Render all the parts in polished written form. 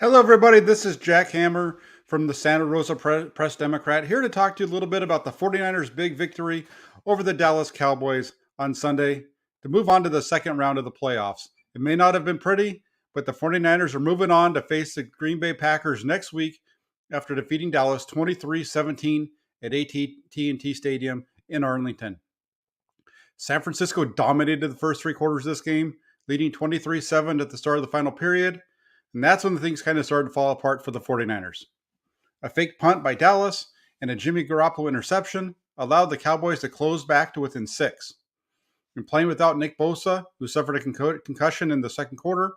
Hello, everybody. This is Jack Hammer from the Santa Rosa Press Democrat, here to talk to you a little bit about the 49ers' big victory over the Dallas Cowboys on Sunday to move on to the second round of the playoffs. It may not have been pretty, but the 49ers are moving on to face the Green Bay Packers next week after defeating Dallas 23-17 at AT&T Stadium in Arlington. San Francisco dominated the first three quarters of this game, leading 23-7 at the start of the final period. And that's when the things kind of started to fall apart for the 49ers. A fake punt by Dallas and a Jimmy Garoppolo interception allowed the Cowboys to close back to within 6. And playing without Nick Bosa, who suffered a concussion in the second quarter,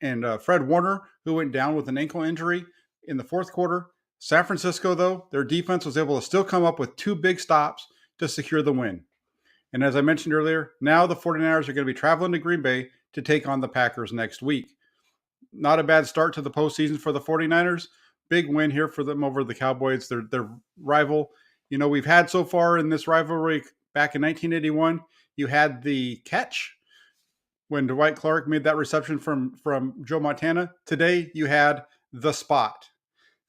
and Fred Warner, who went down with an ankle injury in the fourth quarter, San Francisco, though, their defense was able to still come up with 2 big stops to secure the win. And as I mentioned earlier, now the 49ers are going to be traveling to Green Bay to take on the Packers next week. Not a bad start to the postseason for the 49ers. Big win here for them over the Cowboys, their rival. You know, we've had so far in this rivalry back in 1981, you had the catch when Dwight Clark made that reception from Joe Montana. Today, you had the spot.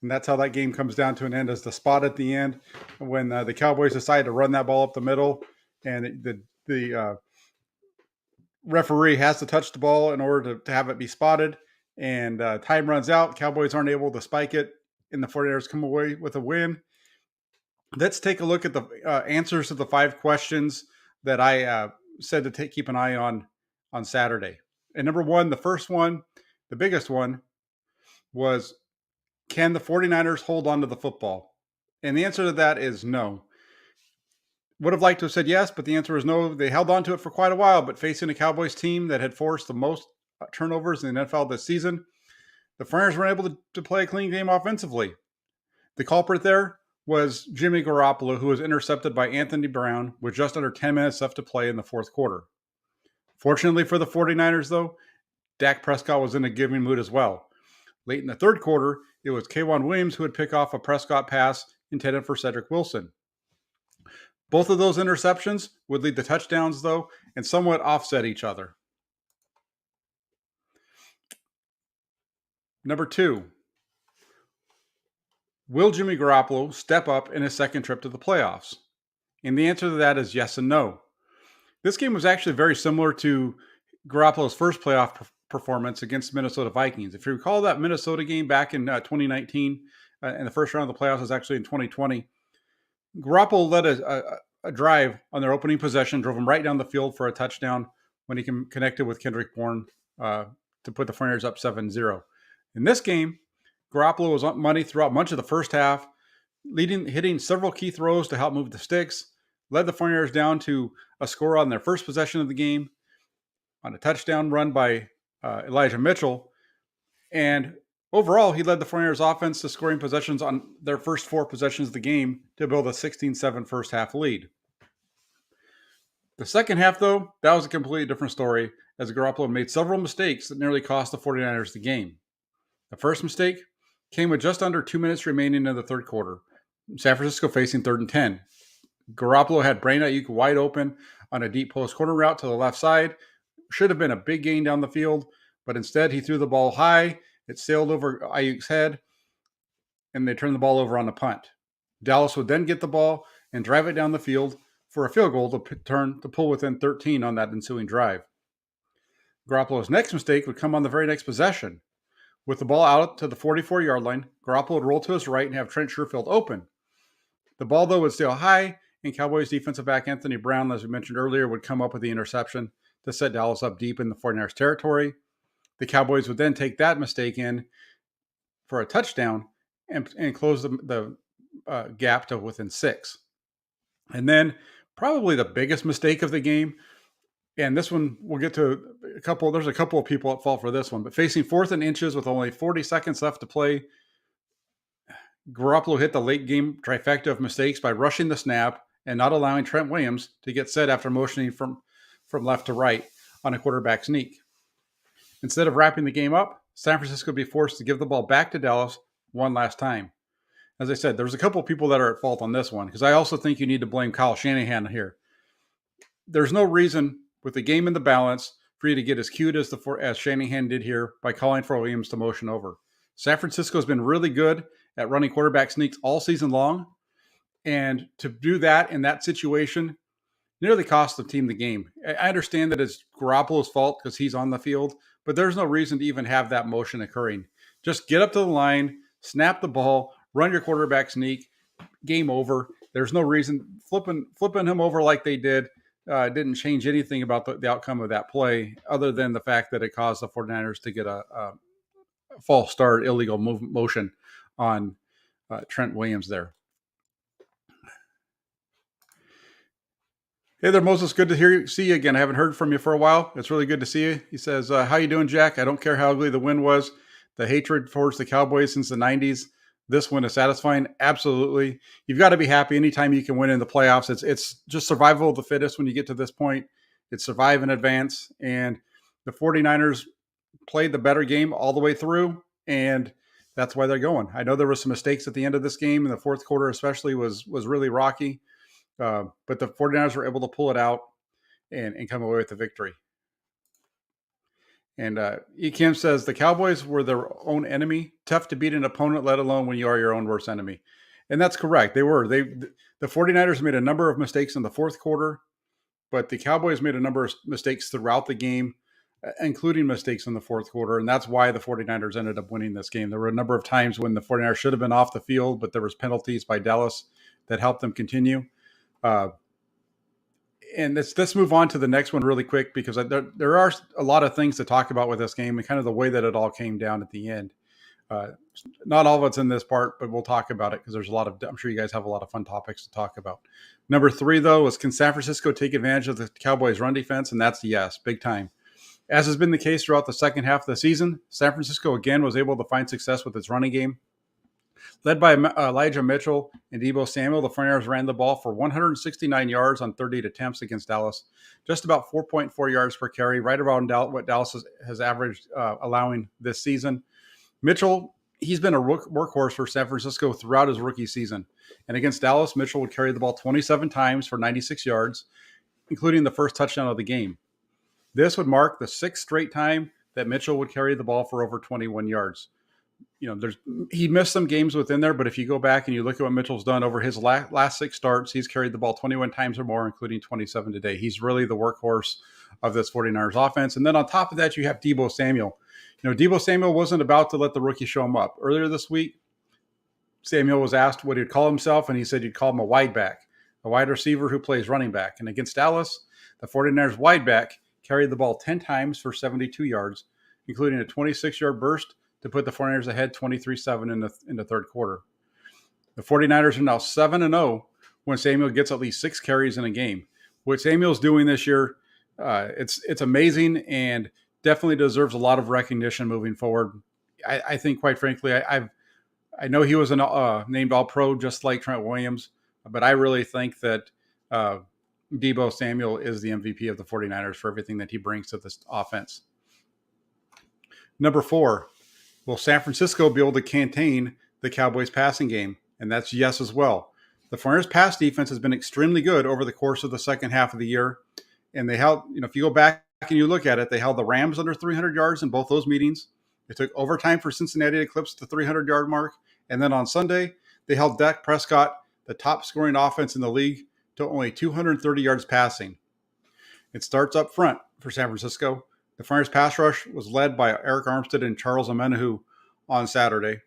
And that's how that game comes down to an end, as the spot at the end when the Cowboys decide to run that ball up the middle, and the referee has to touch the ball in order to have it be spotted. And time runs out. Cowboys aren't able to spike it, and the 49ers come away with a win. Let's take a look at the answers to the 5 questions that I said to keep an eye on Saturday. And number 1, the first one, the biggest one, was, can the 49ers hold on to the football? And the answer to that is no. Would have liked to have said yes, but the answer is no. They held on to it for quite a while, but facing a Cowboys team that had forced the most turnovers in the NFL this season, the 49ers weren't able to play a clean game offensively. The culprit there was Jimmy Garoppolo, who was intercepted by Anthony Brown with just under 10 minutes left to play in the fourth quarter. Fortunately for the 49ers, though, Dak Prescott was in a giving mood as well. Late in the third quarter, it was K'Wan Williams who would pick off a Prescott pass intended for Cedric Wilson. Both of those interceptions would lead to touchdowns, though, and somewhat offset each other. Number 2, will Jimmy Garoppolo step up in his second trip to the playoffs? And the answer to that is yes and no. This game was actually very similar to Garoppolo's first playoff performance against Minnesota Vikings. If you recall that Minnesota game back in 2019, and the first round of the playoffs was actually in 2020, Garoppolo led a drive on their opening possession, drove him right down the field for a touchdown when he connected with Kendrick Bourne to put the 49ers up 7-0. In this game, Garoppolo was on money throughout much of the first half, hitting several key throws to help move the sticks, led the 49ers down to a score on their first possession of the game on a touchdown run by Elijah Mitchell. And overall, he led the 49ers offense to scoring possessions on their first 4 possessions of the game to build a 16-7 first half lead. The second half, though, that was a completely different story, as Garoppolo made several mistakes that nearly cost the 49ers the game. The first mistake came with just under 2 minutes remaining in the third quarter. San Francisco facing 3rd and 10. Garoppolo had Brandon Ayuk wide open on a deep post corner route to the left side. Should have been a big gain down the field, but instead he threw the ball high. It sailed over Ayuk's head, and they turned the ball over on a punt. Dallas would then get the ball and drive it down the field for a field goal to pull within 13 on that ensuing drive. Garoppolo's next mistake would come on the very next possession. With the ball out to the 44-yard line, Garoppolo would roll to his right and have Trent Sherfield open. The ball, though, would sail high, and Cowboys defensive back Anthony Brown, as we mentioned earlier, would come up with the interception to set Dallas up deep in the 49ers territory. The Cowboys would then take that mistake in for a touchdown and close the gap to within 6. And then probably the biggest mistake of the game, and this one we'll get to there's a couple of people at fault for this one, but facing 4th and inches with only 40 seconds left to play, Garoppolo hit the late game trifecta of mistakes by rushing the snap and not allowing Trent Williams to get set after motioning from left to right on a quarterback sneak. Instead of wrapping the game up, San Francisco would be forced to give the ball back to Dallas one last time. As I said, there's a couple of people that are at fault on this one, because I also think you need to blame Kyle Shanahan here. There's no reason, with the game in the balance, for you to get as cute as Shanahan did here by calling for Williams to motion over. San Francisco has been really good at running quarterback sneaks all season long. And to do that in that situation nearly cost the team the game. I understand that it's Garoppolo's fault because he's on the field, but there's no reason to even have that motion occurring. Just get up to the line, snap the ball, run your quarterback sneak, game over. There's no reason flipping him over like they did. Didn't change anything about the outcome of that play other than the fact that it caused the 49ers to get a false start, illegal motion on Trent Williams there. Hey there, Moses. Good to see you again. I haven't heard from you for a while. It's really good to see you. He says, how you doing, Jack? I don't care how ugly the win was. The hatred towards the Cowboys since the 90s. This win is satisfying. Absolutely. You've got to be happy anytime you can win in the playoffs. It's just survival of the fittest when you get to this point. It's survive and advance. And the 49ers played the better game all the way through, and that's why they're going. I know there were some mistakes at the end of this game, and the fourth quarter especially was really rocky. But the 49ers were able to pull it out and come away with the victory. And Kim says, the Cowboys were their own enemy. Tough to beat an opponent, let alone when you are your own worst enemy. And that's correct. They were. The 49ers made a number of mistakes in the fourth quarter, but the Cowboys made a number of mistakes throughout the game, including mistakes in the fourth quarter. And that's why the 49ers ended up winning this game. There were a number of times when the 49ers should have been off the field, but there was penalties by Dallas that helped them continue. And let's move on to the next one really quick, because there are a lot of things to talk about with this game and kind of the way that it all came down at the end. Not all of it's in this part, but we'll talk about it because there's I'm sure you guys have a lot of fun topics to talk about. Number 3, though, is can San Francisco take advantage of the Cowboys' run defense? And that's yes, big time. As has been the case throughout the second half of the season, San Francisco again was able to find success with its running game. Led by Elijah Mitchell and Deebo Samuel, the 49ers ran the ball for 169 yards on 38 attempts against Dallas, just about 4.4 yards per carry, right around what Dallas has averaged allowing this season. Mitchell, he's been a workhorse for San Francisco throughout his rookie season. And against Dallas, Mitchell would carry the ball 27 times for 96 yards, including the first touchdown of the game. This would mark the 6th straight time that Mitchell would carry the ball for over 21 yards. He missed some games within there, but if you go back and you look at what Mitchell's done over his last 6 starts, he's carried the ball 21 times or more, including 27 today. He's really the workhorse of this 49ers offense. And then on top of that, you have Deebo Samuel. Deebo Samuel wasn't about to let the rookie show him up. Earlier this week, Samuel was asked what he'd call himself, and he said he'd call him a wide back, a wide receiver who plays running back. And against Dallas, the 49ers wide back carried the ball 10 times for 72 yards, including a 26-yard burst to put the 49ers ahead 23-7 in the third quarter. The 49ers are now 7-0 when Samuel gets at least 6 carries in a game. What Samuel's doing this year, it's amazing and definitely deserves a lot of recognition moving forward. I think, quite frankly, I know he was named All-Pro just like Trent Williams, but I really think that Deebo Samuel is the MVP of the 49ers for everything that he brings to this offense. Number 4. Will San Francisco be able to contain the Cowboys' passing game? And that's yes as well. The 49ers' pass defense has been extremely good over the course of the second half of the year. And they held, if you go back and you look at it, they held the Rams under 300 yards in both those meetings. It took overtime for Cincinnati to eclipse the 300-yard mark. And then on Sunday, they held Dak Prescott, the top scoring offense in the league, to only 230 yards passing. It starts up front for San Francisco. The 49ers pass rush was led by Eric Armstead and Charles Omenihu on Sunday,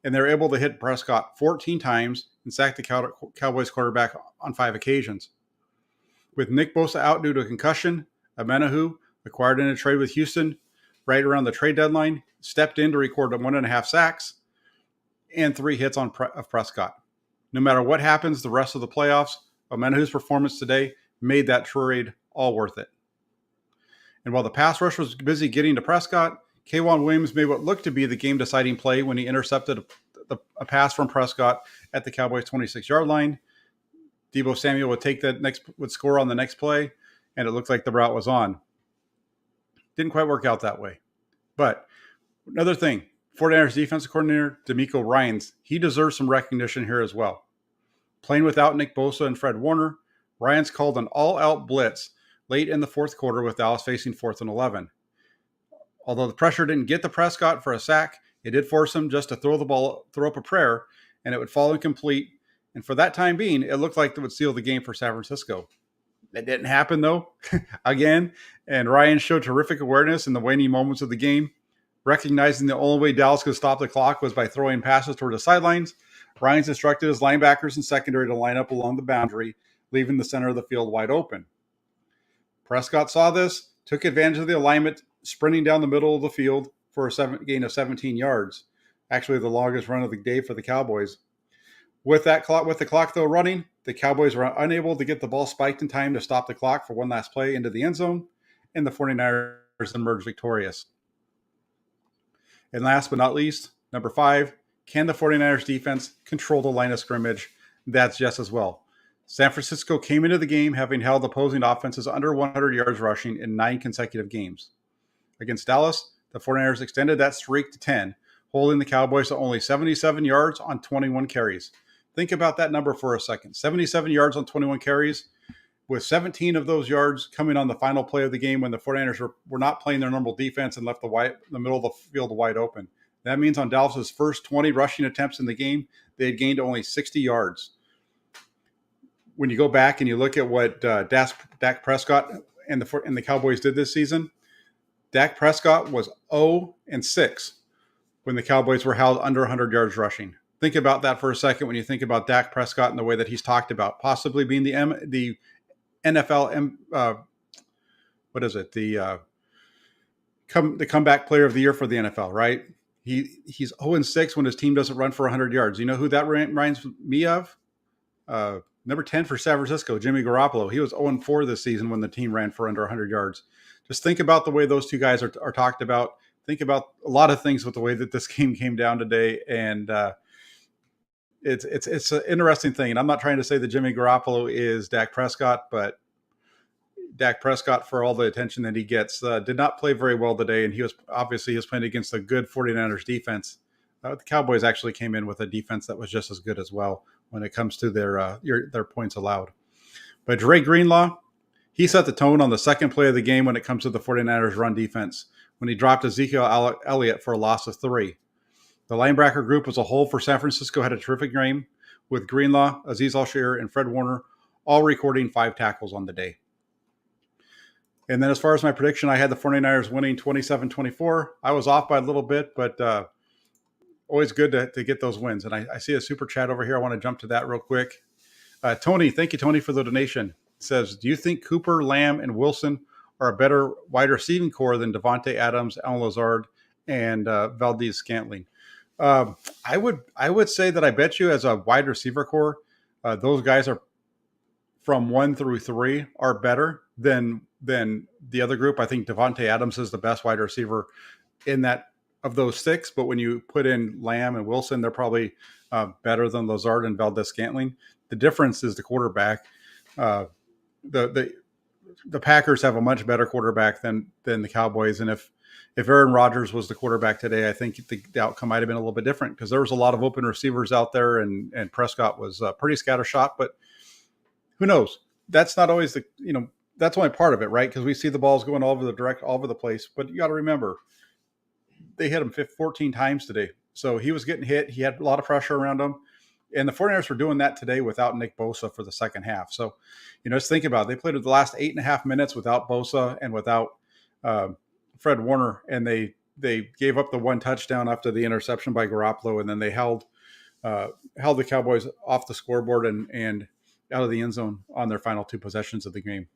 and they were able to hit Prescott 14 times and sack the Cowboys quarterback on 5 occasions. With Nick Bosa out due to a concussion, Omenihu, acquired in a trade with Houston right around the trade deadline, stepped in to record 1.5 sacks and 3 hits of Prescott. No matter what happens the rest of the playoffs, Omenihu's performance today made that trade all worth it. And while the pass rush was busy getting to Prescott, K'Wan Williams made what looked to be the game-deciding play when he intercepted a pass from Prescott at the Cowboys' 26-yard line. Deebo Samuel would score on the next play, and it looked like the route was on. Didn't quite work out that way. But another thing, 49ers defensive coordinator DeMeco Ryans, he deserves some recognition here as well. Playing without Nick Bosa and Fred Warner, Ryans called an all-out blitz late in the fourth quarter with Dallas facing 4th and 11. Although the pressure didn't get the Prescott for a sack, it did force him just to throw up a prayer, and it would fall incomplete. And for that time being, it looked like it would seal the game for San Francisco. It didn't happen, though, again. And Ryan showed terrific awareness in the waning moments of the game. Recognizing the only way Dallas could stop the clock was by throwing passes toward the sidelines, Ryan's instructed his linebackers and secondary to line up along the boundary, leaving the center of the field wide open. Prescott saw this, took advantage of the alignment, sprinting down the middle of the field for a gain of 17 yards. Actually, the longest run of the day for the Cowboys. With the clock though running, the Cowboys were unable to get the ball spiked in time to stop the clock for one last play into the end zone, and the 49ers emerged victorious. And last but not least, number 5, can the 49ers defense control the line of scrimmage? That's just as well. San Francisco came into the game having held opposing offenses under 100 yards rushing in 9 consecutive games. Against Dallas, the 49ers extended that streak to 10, holding the Cowboys to only 77 yards on 21 carries. Think about that number for a second. 77 yards on 21 carries, with 17 of those yards coming on the final play of the game when the 49ers were not playing their normal defense and left the middle of the field wide oopen. That means on Dallas's first 20 rushing attempts in the game, they had gained only 60 yards. When you go back and you look at what Dak Prescott and the Cowboys did this season, Dak Prescott was 0-6 when the Cowboys were held under 100 yards rushing. Think about that for a second when you think about Dak Prescott and the way that he's talked about, possibly being the NFL, the comeback player of the year for the NFL, right? He's 0-6 when his team doesn't run for 100 yards. You know who that reminds me of? Number 10 for San Francisco, Jimmy Garoppolo. He was 0-4 this season when the team ran for under 100 yards. Just think about the way those two guys are talked about. Think about a lot of things with the way that this game came down today, and it's an interesting thing. And I'm not trying to say that Jimmy Garoppolo is Dak Prescott, but Dak Prescott, for all the attention that he gets, did not play very well today, and he was playing against a good 49ers defense. The Cowboys actually came in with a defense that was just as good as well when it comes to their points allowed. But Dre Greenlaw, he set the tone on the second play of the game when it comes to the 49ers run defense, when he dropped Ezekiel Elliott for a loss of 3. The linebacker group as a whole for San Francisco had a terrific game, with Greenlaw, Azeez Al-Shaair, and Fred Warner all recording 5 tackles on the day. And then as far as my prediction, I had the 49ers winning 27-24. I was off by a little bit, but always good to get those wins. And I see a super chat over here. I want to jump to that real quick. Tony, thank you, Tony, for the donation. It says, do you think Cooper, Lamb, and Wilson are a better wide receiving core than Devontae Adams, Allen Lazard, and Valdez-Scantling? I would say that I bet you as a wide receiver core, those guys are from 1 through 3 are better than the other group. I think Devontae Adams is the best wide receiver in that of those 6. But when you put in Lamb and Wilson, they're probably better than Lazard and Valdez-Scantling. The difference is the quarterback. The Packers have a much better quarterback than the Cowboys, and if Aaron Rodgers was the quarterback today, I think the outcome might have been a little bit different, because there was a lot of open receivers out there, and Prescott was pretty scattershot. But who knows? That's not always that's only part of it, right? Because we see the balls going all over the place. But you got to remember, they hit him 14 times today, so he was getting hit. He had a lot of pressure around him. And the 49ers were doing that today without Nick Bosa for the second half. So, just think about it. They played the last 8.5 minutes without Bosa and without Fred Warner, and they gave up the 1 touchdown after the interception by Garoppolo, and then they held the Cowboys off the scoreboard and out of the end zone on their final 2 possessions of the game.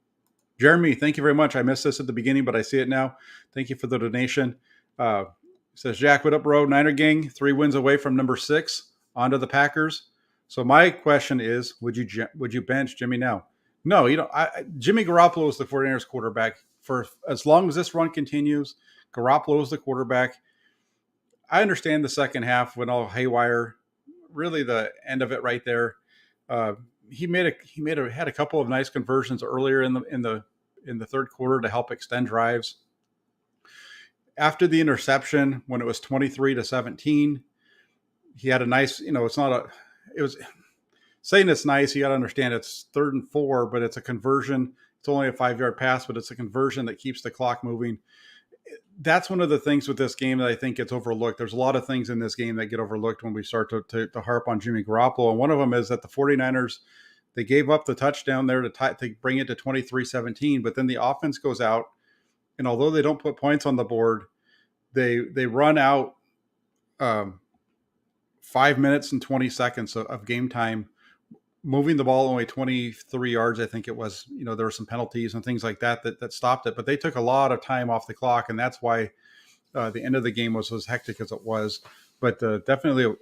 Jeremy, thank you very much. I missed this at the beginning, but I see it now. Thank you for the donation. Says, Jack, what up, bro? Niner gang, 3 wins away from number 6. Onto the Packers. So my question is, would you bench Jimmy now? No, Jimmy Garoppolo is the 49ers quarterback for as long as this run continues. Garoppolo is the quarterback. I understand the second half went all haywire. Really, the end of it right there. He had a couple of nice conversions earlier in the third quarter to help extend drives. After the interception, when it was 23-17. He had a nice, it was saying it's nice. You got to understand it's 3rd and 4, but it's a conversion. It's only a 5-yard pass, but it's a conversion that keeps the clock moving. that's one of the things with this game that I think gets overlooked. There's a lot of things in this game that get overlooked when we start to harp on Jimmy Garoppolo. And one of them is that the 49ers, they gave up the touchdown there to bring it to 23-17, but then the offense goes out, and although they don't put points on the board, they run out 5 minutes and 20 seconds of game time, moving the ball only 23 yards. I think it was, there were some penalties and things like that stopped it, but they took a lot of time off the clock. And that's why the end of the game was as hectic as it was. But definitely,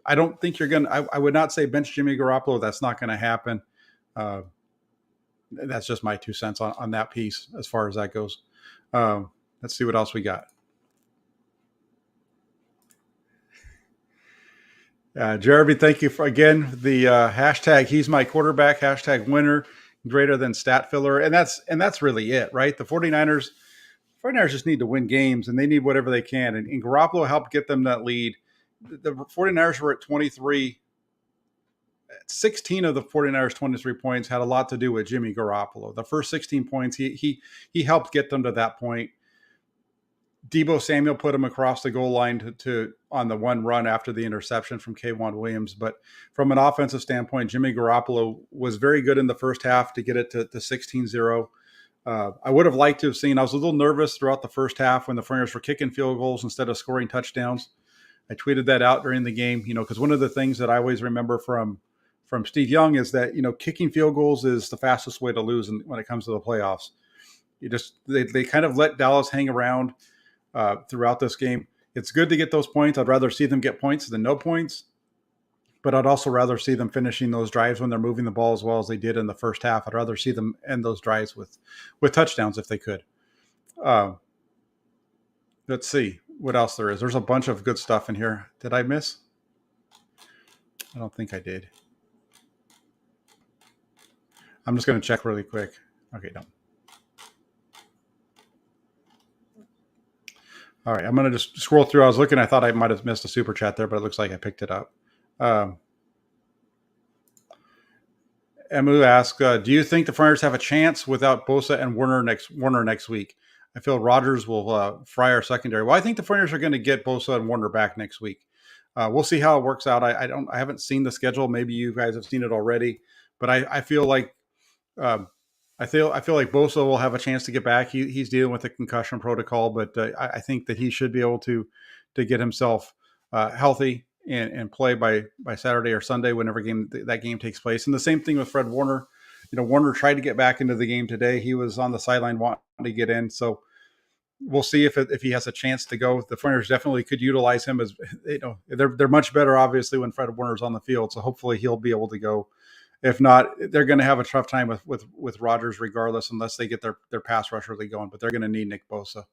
I don't think you're going to, I would not say bench Jimmy Garoppolo. That's not going to happen. That's just my 2 cents on that piece as far as that goes. Let's see what else we got. Jeremy, thank you for again the hashtag he's my quarterback, hashtag winner greater than stat filler. And that's really it, right? The 49ers just need to win games, and they need whatever they can. And Garoppolo helped get them that lead. The 49ers were at 23. 16 of the 49ers 23 points had a lot to do with Jimmy Garoppolo. The first 16 points, he helped get them to that point. Deebo Samuel put him across the goal line to on the one run after the interception from K'Wan Williams. But from an offensive standpoint, Jimmy Garoppolo was very good in the first half to get it to 16-0. I would have liked to have seen, I was a little nervous throughout the first half when the 49ers were kicking field goals instead of scoring touchdowns. I tweeted that out during the game, because one of the things that I always remember from Steve Young is that, kicking field goals is the fastest way to lose when it comes to the playoffs. They kind of let Dallas hang around throughout this game. It's good to get those points. I'd rather see them get points than no points, but I'd also rather see them finishing those drives when they're moving the ball as well as they did in the first half. I'd rather see them end those drives with touchdowns if they could. Let's see what else there is. There's a bunch of good stuff in here. Did I miss? I don't think I did. I'm just going to check really quick. Okay, no. All right, I'm going to just scroll through. I was looking. I thought I might have missed a super chat there, but it looks like I picked it up. Emu asks, do you think the 49ers have a chance without Bosa and Warner next week? I feel Rodgers will fry our secondary. Well, I think the 49ers are going to get Bosa and Warner back next week. We'll see how it works out. I haven't seen the schedule. Maybe you guys have seen it already, but I feel like I feel like Bosa will have a chance to get back. He's dealing with a concussion protocol, but I think that he should be able to get himself healthy and play by Saturday or Sunday, whenever that game takes place. And the same thing with Fred Warner. Warner tried to get back into the game today. He was on the sideline wanting to get in. So we'll see if he has a chance to go. The 49ers definitely could utilize him as they're much better, obviously, when Fred Warner's on the field. So hopefully he'll be able to go. If not, they're going to have a tough time with Rodgers regardless, unless they get their pass rush really going. But they're going to need Nick Bosa.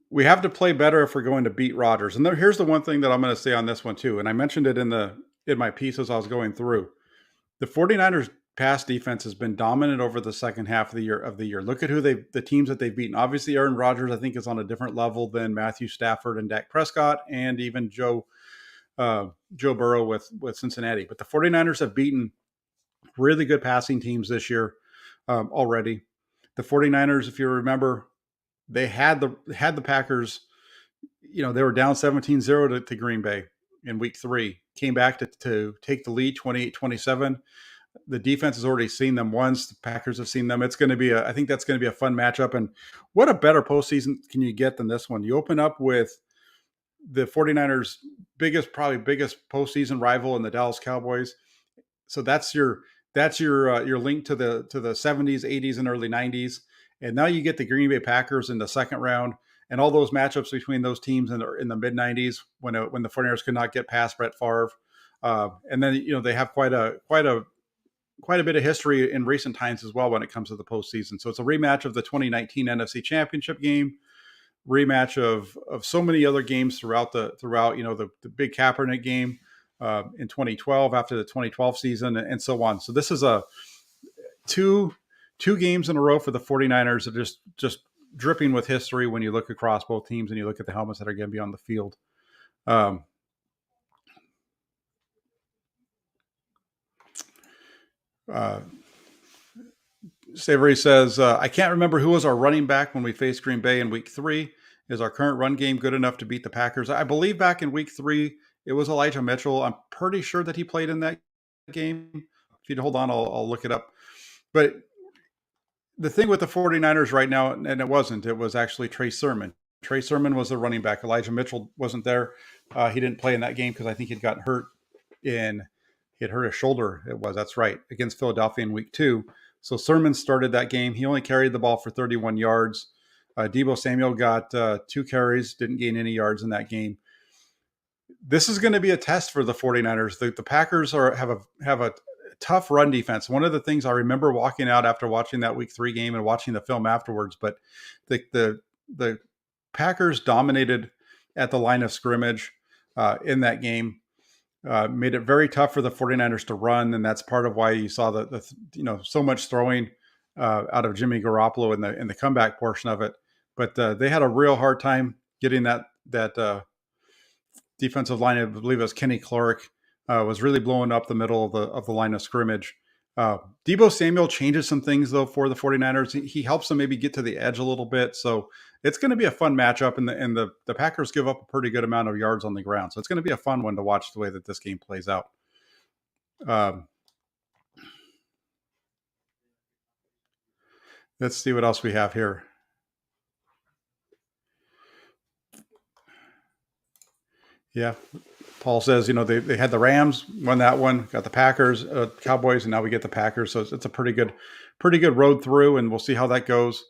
We have to play better if we're going to beat Rodgers. And here's the one thing that I'm going to say on this one too, and I mentioned it in my piece as I was going through. The 49ers pass defense has been dominant over the second half of the year. Look at the teams that they've beaten. Obviously, Aaron Rodgers, I think, is on a different level than Matthew Stafford and Dak Prescott and even Joe Burrow with Cincinnati. But the 49ers have beaten really good passing teams this year already. The 49ers, if you remember, they had the Packers, they were down 17-0 to Green Bay in week 3, came back to take the lead 28-27. The defense has already seen them once. The Packers have seen them. I think that's going to be a fun matchup. And what a better postseason can you get than this one? You open up with the 49ers' biggest postseason rival in the Dallas Cowboys. So that's your link to the 70s, 80s, and early 90s. And now you get the Green Bay Packers in the second round, and all those matchups between those teams in the mid 90s when the 49ers could not get past Brett Favre. And then, they have quite a bit of history in recent times as well when it comes to the postseason. So it's a rematch of the 2019 NFC Championship game, rematch of so many other games throughout the big Kaepernick game in 2012 after the 2012 season and so on. So this is a two games in a row for the 49ers that are just dripping with history when you look across both teams and you look at the helmets that are going to be on the field. Savory says, I can't remember who was our running back when we faced Green Bay in week 3. Is our current run game good enough to beat the Packers? I believe back in week 3, it was Elijah Mitchell. I'm pretty sure that he played in that game. If you'd hold on, I'll look it up. But the thing with the 49ers right now, and it was actually Trey Sermon. Trey Sermon was the running back. Elijah Mitchell wasn't there. He didn't play in that game because I think he'd gotten hurt he had hurt his shoulder. That's right, against Philadelphia in week 2. So Sermon started that game. He only carried the ball for 31 yards. Deebo Samuel got 2 carries, didn't gain any yards in that game. This is going to be a test for the 49ers. The Packers have a tough run defense. One of the things I remember walking out after watching that week 3 game and watching the film afterwards, but the Packers dominated at the line of scrimmage in that game. Made it very tough for the 49ers to run, and that's part of why you saw so much throwing out of Jimmy Garoppolo in the comeback portion of it. But they had a real hard time getting that defensive line. I believe it was Kenny Clark was really blowing up the middle of the line of scrimmage. Deebo Samuel changes some things though for the 49ers. He helps them maybe get to the edge a little bit. So it's going to be a fun matchup, and the Packers give up a pretty good amount of yards on the ground. So it's going to be a fun one to watch the way that this game plays out. Let's see what else we have here. Yeah. Paul says, they had the Rams, won that one, got the Packers, Cowboys, and now we get the Packers. So it's a pretty good road through, and we'll see how that goes.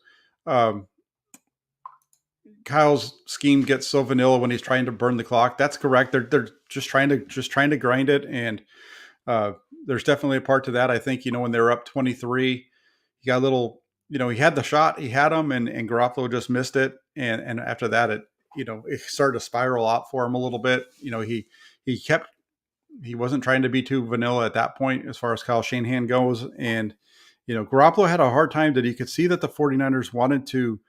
Kyle's scheme gets so vanilla when he's trying to burn the clock. That's correct. They're just trying to grind it, and there's definitely a part to that. I think when they're up 23, he got a little. He had the shot, he had him, and Garoppolo just missed it, and after that it started to spiral out for him a little bit. He wasn't trying to be too vanilla at that point as far as Kyle Shanahan goes, and Garoppolo had a hard time that he could see that the 49ers wanted to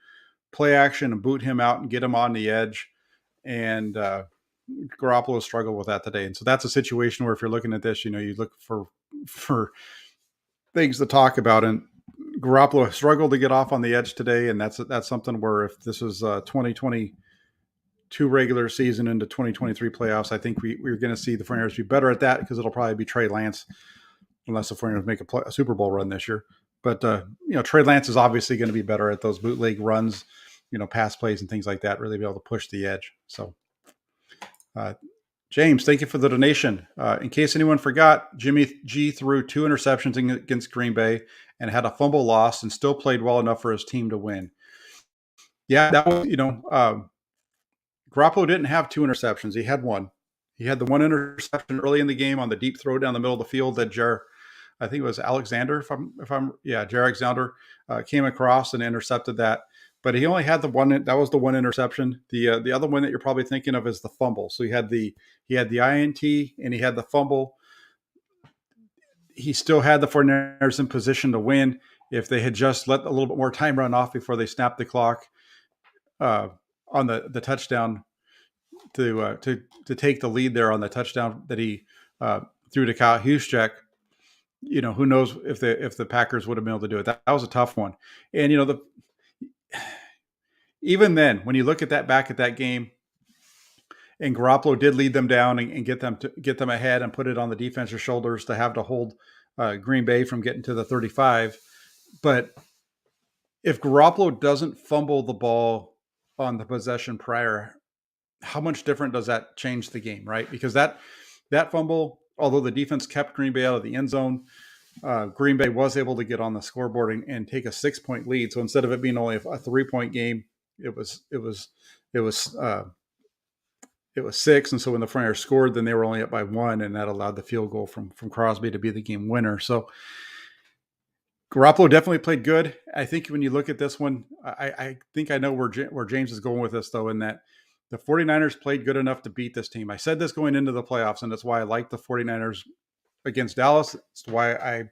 play action and boot him out and get him on the edge. And Garoppolo struggled with that today. And so that's a situation where if you're looking at this, you look for things to talk about. And Garoppolo struggled to get off on the edge today. And that's something where if this is 2022 regular season into 2023 playoffs, I think we're going to see the 49ers be better at that, because it'll probably be Trey Lance, unless the 49ers make a Super Bowl run this year. But, Trey Lance is obviously going to be better at those bootleg runs, pass plays and things like that, really be able to push the edge. So, James, thank you for the donation. In case anyone forgot, Jimmy G threw 2 interceptions against Green Bay and had a fumble loss and still played well enough for his team to win. Yeah, that was, Garoppolo didn't have 2 interceptions. He had 1. He had the 1 interception early in the game on the deep throw down the middle of the field that I think it was Alexander, Jair Alexander came across and intercepted that. But he only had the one. That was the 1 interception. The other one that you're probably thinking of is the fumble. So he had the INT and he had the fumble. He still had the 49ers in position to win if they had just let a little bit more time run off before they snapped the clock on the touchdown to take the lead there on the touchdown that he threw to Kyle Juszczyk. Who knows if the Packers would have been able to do it. That was a tough one. And, even then, when you look at that game, and Garoppolo did lead them down and get them ahead and put it on the defense's shoulders to have to hold Green Bay from getting to the 35. But if Garoppolo doesn't fumble the ball on the possession prior, how much different does that change the game, right? Because that fumble, although the defense kept Green Bay out of the end zone, Green Bay was able to get on the scoreboard and take a 6-point lead. So instead of it being only a 3-point game, it was 6. And so when the 49ers scored, then they were only up by 1, and that allowed the field goal from Crosby to be the game winner. So Garoppolo definitely played good. I think when you look at this one, I think I know where James is going with this, though, in that the 49ers played good enough to beat this team. I said this going into the playoffs, and that's why I like the 49ers against Dallas. It's why I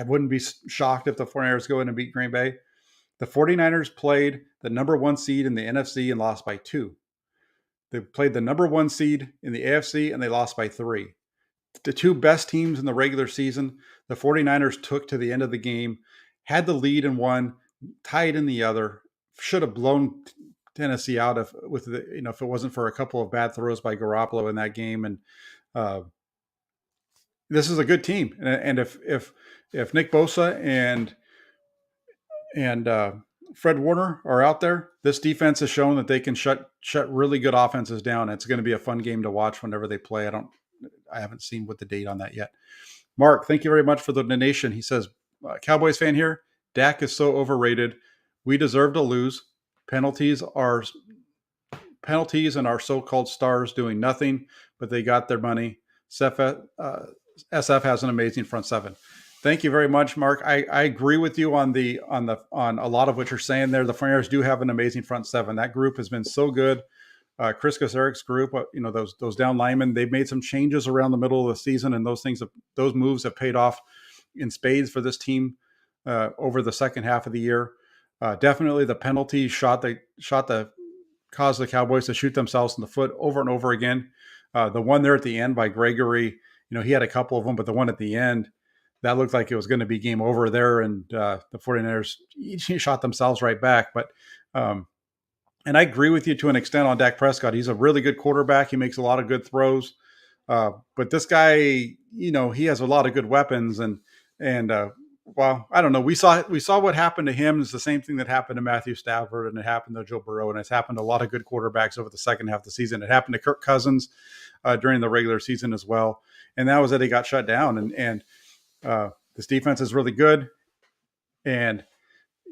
wouldn't be shocked if the 49ers go in and beat Green Bay. The 49ers played the number 1 seed in the NFC and lost by 2. They played the number 1 seed in the AFC and they lost by 3. The 2 best teams in the regular season, the 49ers took to the end of the game, had the lead in one, tied in the other, should have blown Tennessee out if it wasn't for a couple of bad throws by Garoppolo in that game. And this is a good team. And if Nick Bosa and Fred Warner are out there, this defense has shown that they can shut really good offenses down. It's going to be a fun game to watch whenever they play. I haven't seen what the date on that yet. Mark, thank you very much for the donation. He says, Cowboys fan here. Dak is so overrated. We deserve to lose. Penalties and our so-called stars doing nothing, but they got their money. SF has an amazing front seven. Thank you very much, Mark. I agree with you on a lot of what you're saying there. The 49ers do have an amazing front seven. That group has been so good. Chris Koseric's group, those down linemen, they've made some changes around the middle of the season, and those moves have paid off in spades for this team over the second half of the year. Definitely the penalty caused the Cowboys to shoot themselves in the foot over and over again. The one there at the end by Gregory, he had a couple of them, but the one at the end, that looked like it was going to be game over there, and the 49ers shot themselves right back. But and I agree with you to an extent on Dak Prescott. He's a really good quarterback. He makes a lot of good throws. But this guy, he has a lot of good weapons. And well, I don't know. We saw what happened to him. It's the same thing that happened to Matthew Stafford, and it happened to Joe Burrow, and it's happened to a lot of good quarterbacks over the second half of the season. It happened to Kirk Cousins during the regular season as well. And that was that he got shut down. And this defense is really good. And,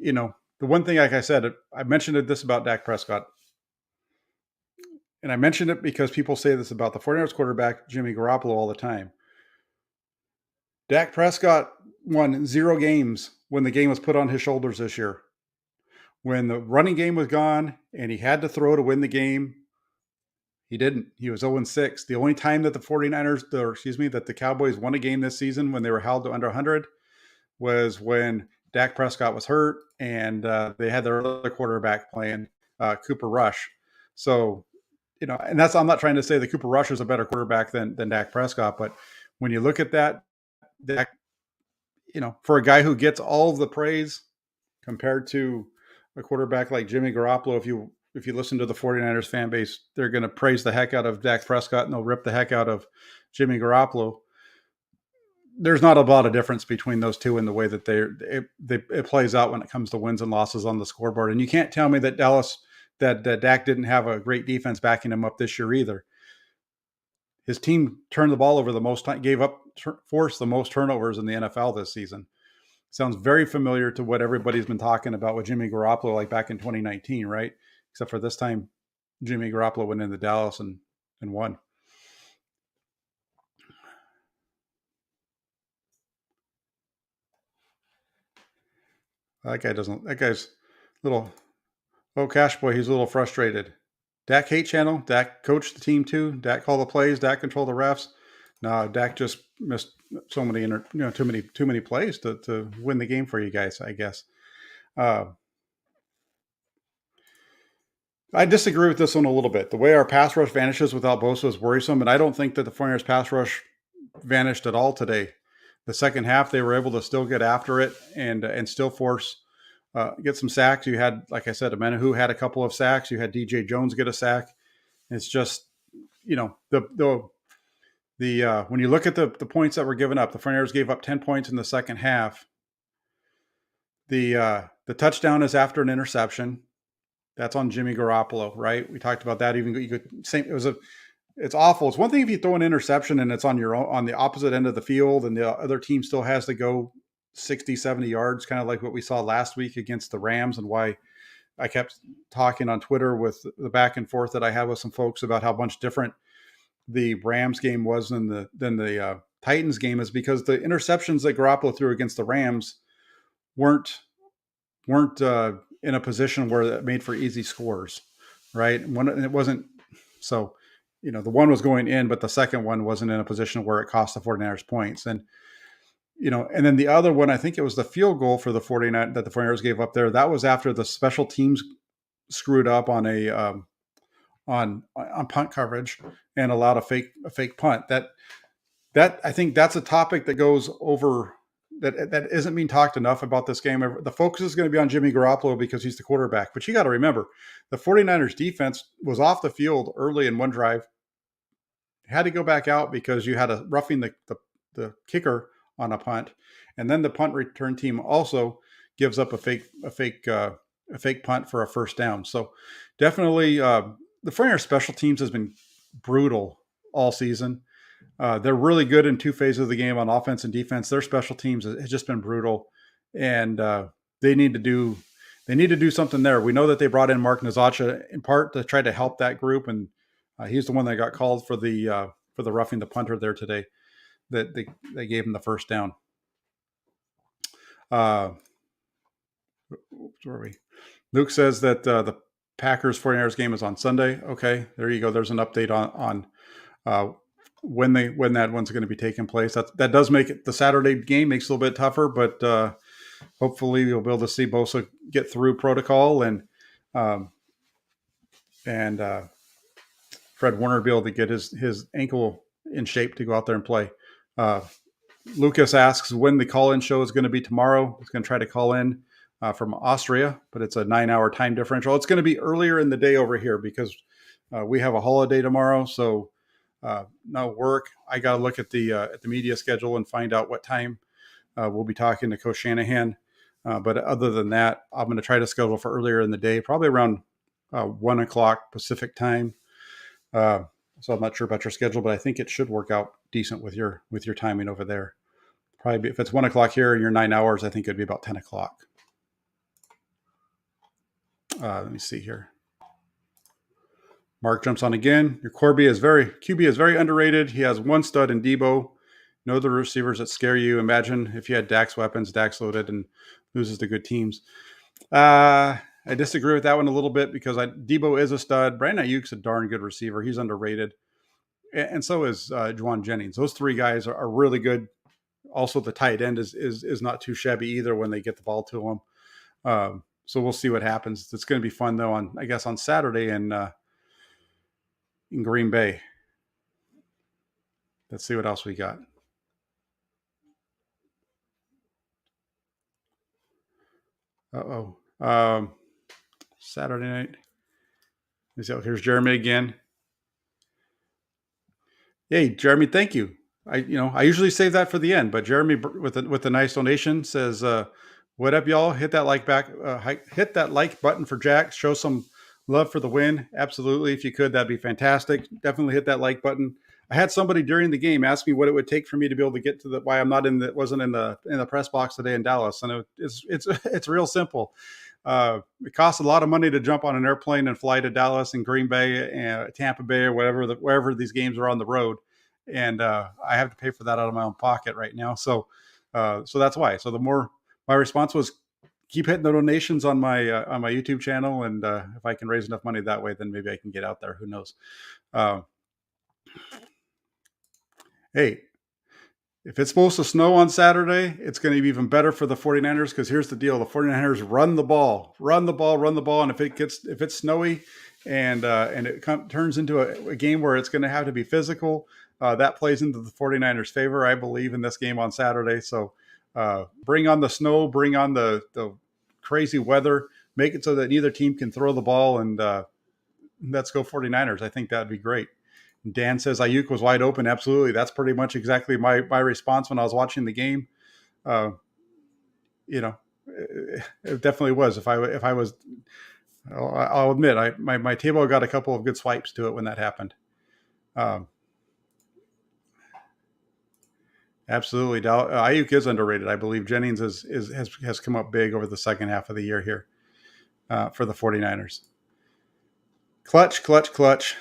the one thing, like I said, I mentioned this about Dak Prescott. And I mentioned it because people say this about the 49ers quarterback, Jimmy Garoppolo, all the time. Dak Prescott won 0 games when the game was put on his shoulders this year. When the running game was gone and he had to throw to win the game, he didn't. He was 0-6. The only time that the Cowboys won a game this season when they were held to under 100 was when Dak Prescott was hurt and they had their other quarterback playing, Cooper Rush. So, and I'm not trying to say that Cooper Rush is a better quarterback than Dak Prescott, but when you look at that, Dak, for a guy who gets all of the praise compared to a quarterback like Jimmy Garoppolo, if you listen to the 49ers fan base, they're going to praise the heck out of Dak Prescott and they'll rip the heck out of Jimmy Garoppolo. There's not a lot of difference between those two in the way that it plays out when it comes to wins and losses on the scoreboard. And you can't tell me that Dak didn't have a great defense backing him up this year either. His team turned the ball over the most time, forced the most turnovers in the NFL this season. Sounds very familiar to what everybody's been talking about with Jimmy Garoppolo, like back in 2019, right? Except for this time, Jimmy Garoppolo went into Dallas and won. That guy's little, Cash Boy, he's a little frustrated. Dak hate channel. Dak coached the team too. Dak called the plays. Dak controlled the refs. No, Dak just missed so many, too many plays to win the game for you guys, I guess. I disagree with this one a little bit. The way our pass rush vanishes without Bosa is worrisome, and I don't think that the 49ers pass rush vanished at all today. The second half, they were able to still get after it and still get some sacks. You had, like I said, Amenahu had a couple of sacks. You had DJ Jones get a sack. It's just, when you look at the points that were given up, the 49ers gave up 10 points in the second half. The touchdown is after an interception. That's on Jimmy Garoppolo, right? We talked about that. Even you could say it's awful. It's one thing if you throw an interception and it's on the opposite end of the field and the other team still has to go 60, 70 yards, kind of like what we saw last week against the Rams, and why I kept talking on Twitter with the back and forth that I had with some folks about how much different the Rams game was than the Titans game, is because the interceptions that Garoppolo threw against the Rams weren't in a position where it made for easy scores, right? And it wasn't so. The one was going in, but the second one wasn't in a position where it cost the 49ers points. And, and then the other one, I think it was the field goal for the 49 that the 49ers gave up there. That was after the special teams screwed up on on punt coverage and allowed a fake punt. That I think that's a topic that goes over that isn't being talked enough about this game. The focus is going to be on Jimmy Garoppolo because he's the quarterback. But you got to remember, the 49ers defense was off the field early in one drive, had to go back out because you had a roughing the kicker on a punt, and then the punt return team also gives up a fake punt for a first down. So definitely, the 49ers special teams has been brutal all season. They're really good in two phases of the game on offense and defense. Their special teams has just been brutal, and they need to do something there. We know that they brought in Mark Nazacha in part to try to help that group, and he's the one that got called for the roughing the punter there today. That they gave him the first down. Where are we? Luke says that the Packers 49ers game is on Sunday. Okay, there you go. There's an update on when that one's going to be taking place. That does make it, the Saturday game makes it a little bit tougher, but hopefully you'll be able to see Bosa get through protocol and Fred Warner be able to get his ankle in shape to go out there and play. Lucas asks when the call-in show is going to be tomorrow. He's going to try to call in from Austria, but it's a 9-hour time differential. It's going to be earlier in the day over here because we have a holiday tomorrow, so no work. I got to look at the media schedule and find out what time we'll be talking to Coach Shanahan. But other than that, I'm going to try to schedule for earlier in the day, probably around 1 o'clock Pacific time. So I'm not sure about your schedule, but I think it should work out decent with your timing over there. Probably if it's 1 o'clock here and you're 9 hours, I think it'd be about 10 o'clock. Let me see here. Mark jumps on again. Your QB is very underrated. He has one stud in Debo. No other receivers that scare you. Imagine if you had Dak's weapons, Dak's loaded and loses to good teams. I disagree with that one a little bit because Debo is a stud. Brandon Ayuk's a darn good receiver. He's underrated. And so is Juwan Jennings. Those three guys are really good. Also, the tight end is not too shabby either when they get the ball to them. So we'll see what happens. It's going to be fun, though, on Saturday in Green Bay. Let's see what else we got. Saturday night. Here's Jeremy again. Hey, Jeremy, thank you. I usually save that for the end, but Jeremy with a nice donation says, "What up, y'all? Hit that hit that like button for Jack. Show some love for the win. Absolutely, if you could, that'd be fantastic. Definitely hit that like button." I had somebody during the game ask me what it would take for me to be able to get to why I'm not wasn't in the press box today in Dallas, and it's real simple. It costs a lot of money to jump on an airplane and fly to Dallas and Green Bay and Tampa Bay or wherever these games are on the road. And I have to pay for that out of my own pocket right now. So that's why. So my response was keep hitting the donations on my YouTube channel. And if I can raise enough money that way, then maybe I can get out there. Who knows? Hey, if it's supposed to snow on Saturday, it's going to be even better for the 49ers because here's the deal. The 49ers run the ball. And if it's snowy and it turns into a game where it's going to have to be physical, that plays into the 49ers' favor, I believe, in this game on Saturday. So bring on the snow, bring on the crazy weather, make it so that neither team can throw the ball, and let's go 49ers. I think that'd be great. Dan says Ayuk was wide open. Absolutely. That's pretty much exactly my response when I was watching the game. It definitely was. If I was, I'll admit, my table got a couple of good swipes to it when that happened. Absolutely. Ayuk is underrated. I believe Jennings has come up big over the second half of the year here for the 49ers. Clutch.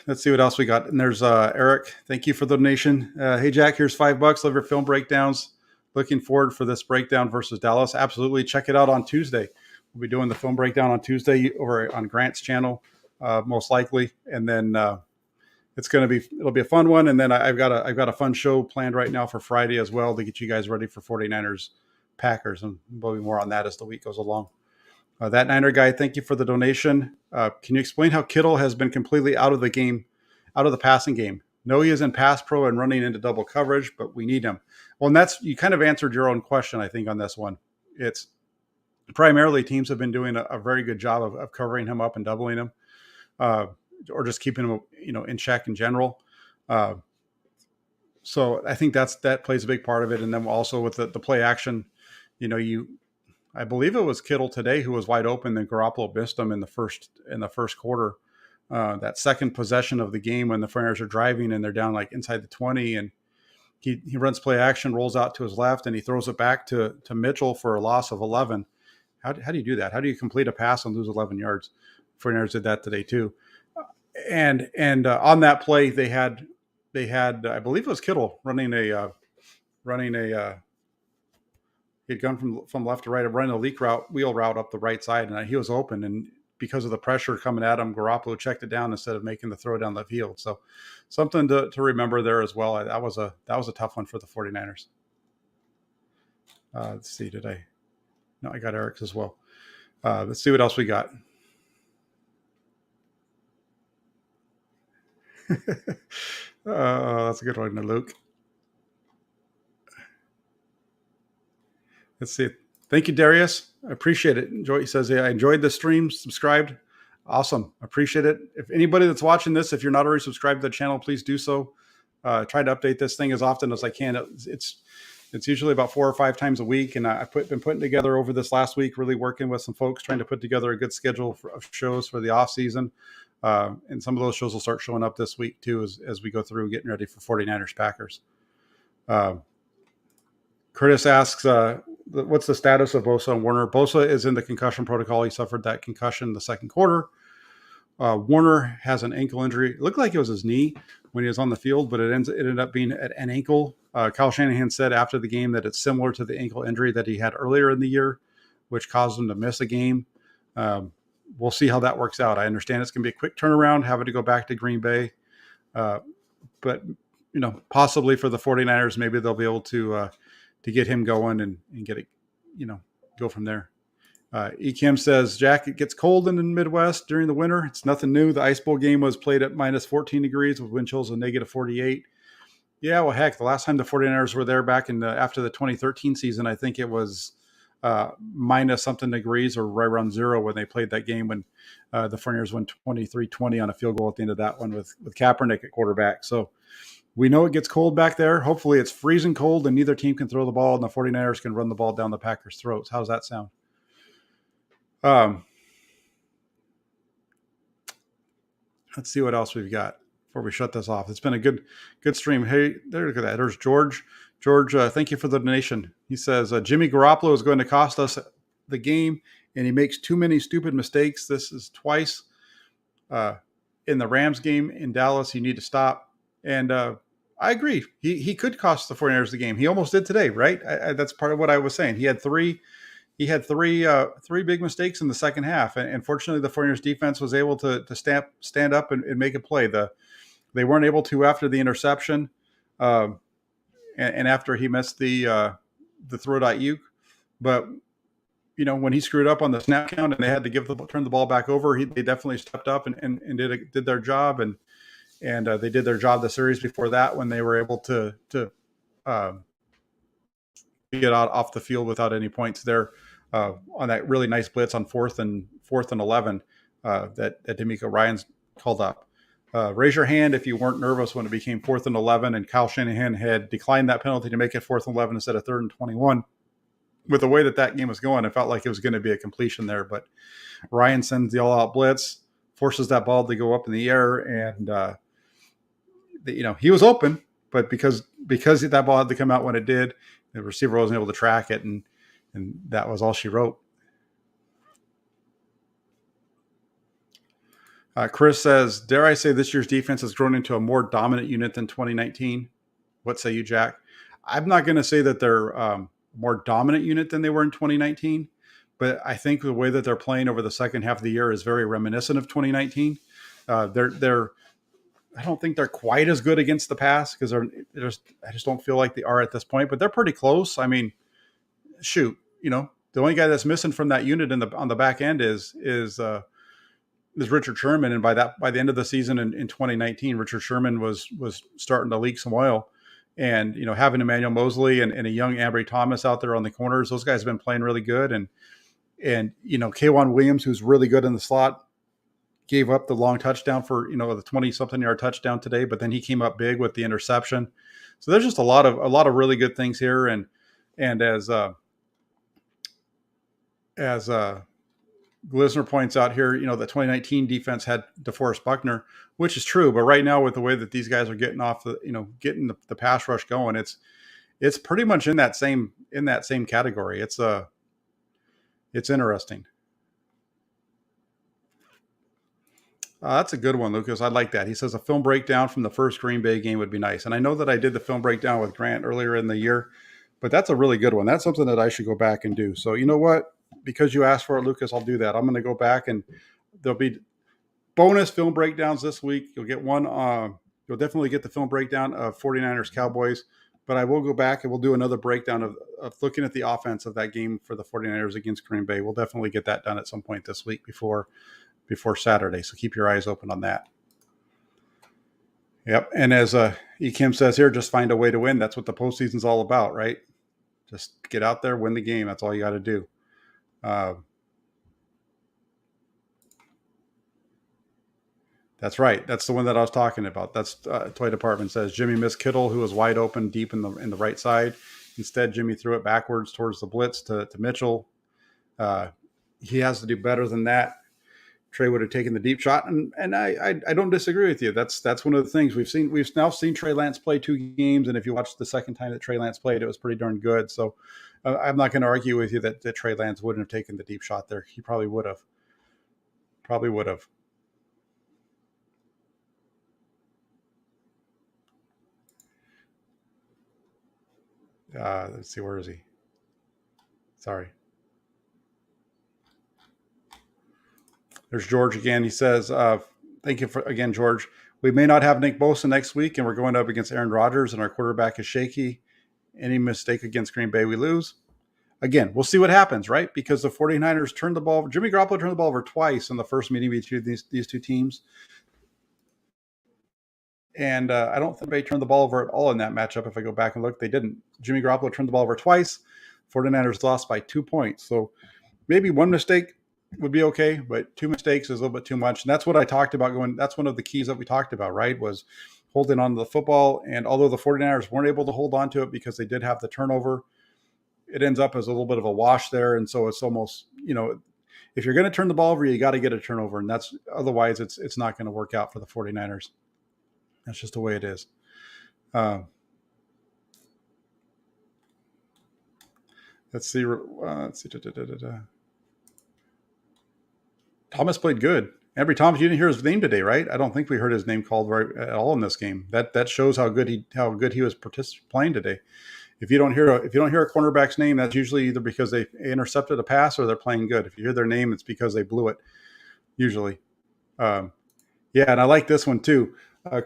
Let's see what else we got. And there's Eric. Thank you for the donation. Hey, Jack, here's $5. Love your film breakdowns. Looking forward for this breakdown versus Dallas. Absolutely. Check it out on Tuesday. We'll be doing the film breakdown on Tuesday over on Grant's channel, most likely. And then it'll be a fun one. And then I've got a fun show planned right now for Friday as well to get you guys ready for 49ers Packers. And there'll be more on that as the week goes along. That Niner guy, thank you for the donation. Can you explain how Kittle has been completely out of the passing game? No, he is in pass pro and running into double coverage, but we need him. Well, and you kind of answered your own question, I think, on this one. It's primarily teams have been doing a very good job of covering him up and doubling him, or just keeping him, in check in general. So I think that plays a big part of it. And then also with the play action, I believe it was Kittle today who was wide open, and Garoppolo missed him in the first quarter. That second possession of the game when the 49ers are driving and they're down like inside the 20, and he runs play action, rolls out to his left, and he throws it back to Mitchell for a loss of 11. How do you do that? How do you complete a pass and lose 11 yards? 49ers did that today too. And on that play, they had I believe it was Kittle running a he'd gone from left to right, running a wheel route up the right side, and he was open, and because of the pressure coming at him, Garoppolo checked it down instead of making the throw down the field. So something to remember there as well. That was a tough one for the 49ers. Let's see, no, I got Eric's as well. Let's see what else we got. That's a good one, Luke. Let's see. Thank you, Darius. I appreciate it. He says, I enjoyed the stream, subscribed. Awesome. Appreciate it. If anybody that's watching this, if you're not already subscribed to the channel, please do so. Try to update this thing as often as I can. It's usually about 4 or 5 times a week. And I've been putting together over this last week, really working with some folks, trying to put together a good schedule of shows for the off season. And some of those shows will start showing up this week too, as we go through getting ready for 49ers Packers. Curtis asks, what's the status of Bosa and Warner? Bosa is in the concussion protocol. He suffered that concussion in the second quarter. Warner has an ankle injury. It looked like it was his knee when he was on the field, but it ended up being an ankle. Kyle Shanahan said after the game that it's similar to the ankle injury that he had earlier in the year, which caused him to miss a game. We'll see how that works out. I understand it's going to be a quick turnaround, having to go back to Green Bay. But, possibly for the 49ers, maybe they'll be able to get him going and get it, go from there. Ekim says, Jack, it gets cold in the Midwest during the winter. It's nothing new. The Ice Bowl game was played at minus 14 degrees with wind chills of negative 48. Yeah, well, heck, the last time the 49ers were there back after the 2013 season, I think it was minus something degrees or right around zero when they played that game when the 49ers won 23-20 on a field goal at the end of that one with Kaepernick at quarterback. So we know it gets cold back there. Hopefully it's freezing cold and neither team can throw the ball and the 49ers can run the ball down the Packers' throats. How's that sound? Let's see what else we've got before we shut this off. It's been a good stream. Hey, look at that. There's George. George, thank you for the donation. He says, Jimmy Garoppolo is going to cost us the game, and he makes too many stupid mistakes. This is twice in the Rams game in Dallas. You need to stop. And I agree. He could cost the 49ers the game. He almost did today, right? That's part of what I was saying. He had three big mistakes in the second half. And fortunately, the 49ers defense was able to stand up and make a play. They weren't able to after the interception. And after he missed the throw to Ayuk. But, when he screwed up on the snap count and they had to turn the ball back over, they definitely stepped up and did their job. And they did their job the series before that when they were able to get out off the field without any points there on that really nice blitz on fourth and 11 that D'Amico Ryans called up. Raise your hand if you weren't nervous when it became 4th and 11 and Kyle Shanahan had declined that penalty to make it 4th and 11 instead of 3rd and 21. With the way that game was going, it felt like it was going to be a completion there. But Ryan sends the all-out blitz, forces that ball to go up in the air, and he was open, but because that ball had to come out when it did, the receiver wasn't able to track it, and that was all she wrote. Chris says, dare I say this year's defense has grown into a more dominant unit than 2019? What say you, Jack? I'm not going to say that they're more dominant unit than they were in 2019, but I think the way that they're playing over the second half of the year is very reminiscent of 2019. I don't think they're quite as good against the pass because I just don't feel like they are at this point, but they're pretty close. I mean, shoot, the only guy that's missing from that unit on the back end is is Richard Sherman, and by the end of the season in 2019, Richard Sherman was starting to leak some oil, and having Emmanuel Mosley and a young Ambry Thomas out there on the corners, those guys have been playing really good, and K'Wan Williams, who's really good in the slot, gave up the long touchdown for the 20-something yard touchdown today, but then he came up big with the interception. So there's just a lot of really good things here, and as Glisner points out here, the 2019 defense had DeForest Buckner, which is true. But right now, with the way that these guys are getting off getting the pass rush going, it's pretty much in that same category. It's interesting. That's a good one, Lucas. I like that. He says a film breakdown from the first Green Bay game would be nice. And I know that I did the film breakdown with Grant earlier in the year, but that's a really good one. That's something that I should go back and do. So you know what? Because you asked for it, Lucas, I'll do that. I'm going to go back, and there'll be bonus film breakdowns this week. You'll get one. You'll definitely get the film breakdown of 49ers Cowboys, but I will go back and we'll do another breakdown of looking at the offense of that game for the 49ers against Green Bay. We'll definitely get that done at some point this week before Saturday. So keep your eyes open on that. Yep. And as Kim says here, just find a way to win. That's what the postseason's all about, right? Just get out there, win the game. That's all you got to do. That's right. That's the one that I was talking about. That's Toy Department says Jimmy missed Kittle, who was wide open deep in the right side. Instead, Jimmy threw it backwards towards the blitz to Mitchell. He has to do better than that. Trey would have taken the deep shot, and I don't disagree with you. That's one of the things we've now seen Trey Lance play 2 games, and if you watch the second time that Trey Lance played, it was pretty darn good. So I'm not going to argue with you that Trey Lance wouldn't have taken the deep shot there. He probably would have. Let's see, where is he? Sorry. There's George again. He says, thank you again, George. We may not have Nick Bosa next week, and we're going up against Aaron Rodgers, and our quarterback is shaky. Any mistake against Green Bay, we lose. Again, we'll see what happens, right? Because the 49ers turned the ball. Jimmy Garoppolo turned the ball over twice in the first meeting between these two teams. And I don't think they turned the ball over at all in that matchup. If I go back and look, they didn't. Jimmy Garoppolo turned the ball over twice. 49ers lost by 2 points. So maybe one mistake would be okay, but 2 mistakes is a little bit too much. And that's what I talked about that's one of the keys that we talked about, right? Was holding on to the football. And although the 49ers weren't able to hold on to it because they did have the turnover, it ends up as a little bit of a wash there. And so it's almost, if you're going to turn the ball over, you got to get a turnover. And otherwise it's not going to work out for the 49ers. That's just the way it is. Let's see. Thomas played good. Ambry Thomas, you didn't hear his name today, right? I don't think we heard his name called right at all in this game. That shows how good he was playing today. If you don't hear a cornerback's name, that's usually either because they intercepted a pass or they're playing good. If you hear their name, it's because they blew it. Usually, yeah. And I like this one too.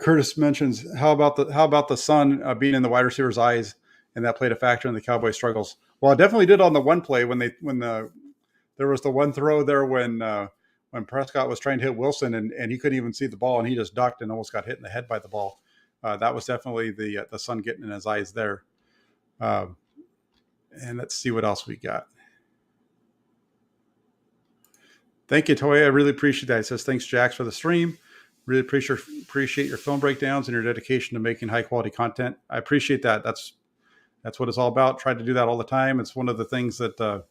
Curtis mentions how about the sun being in the wide receiver's eyes, and that played a factor in the Cowboys' struggles. Well, it definitely did on the one play when there was the one throw there when Prescott was trying to hit Wilson and he couldn't even see the ball and he just ducked and almost got hit in the head by the ball. That was definitely the sun getting in his eyes there. And let's see what else we got. Thank you, Toya. I really appreciate that. It says, thanks, Jax, for the stream. Really appreciate your film breakdowns and your dedication to making high quality content. I appreciate that. That's what it's all about. Try to do that all the time. It's one of the things that I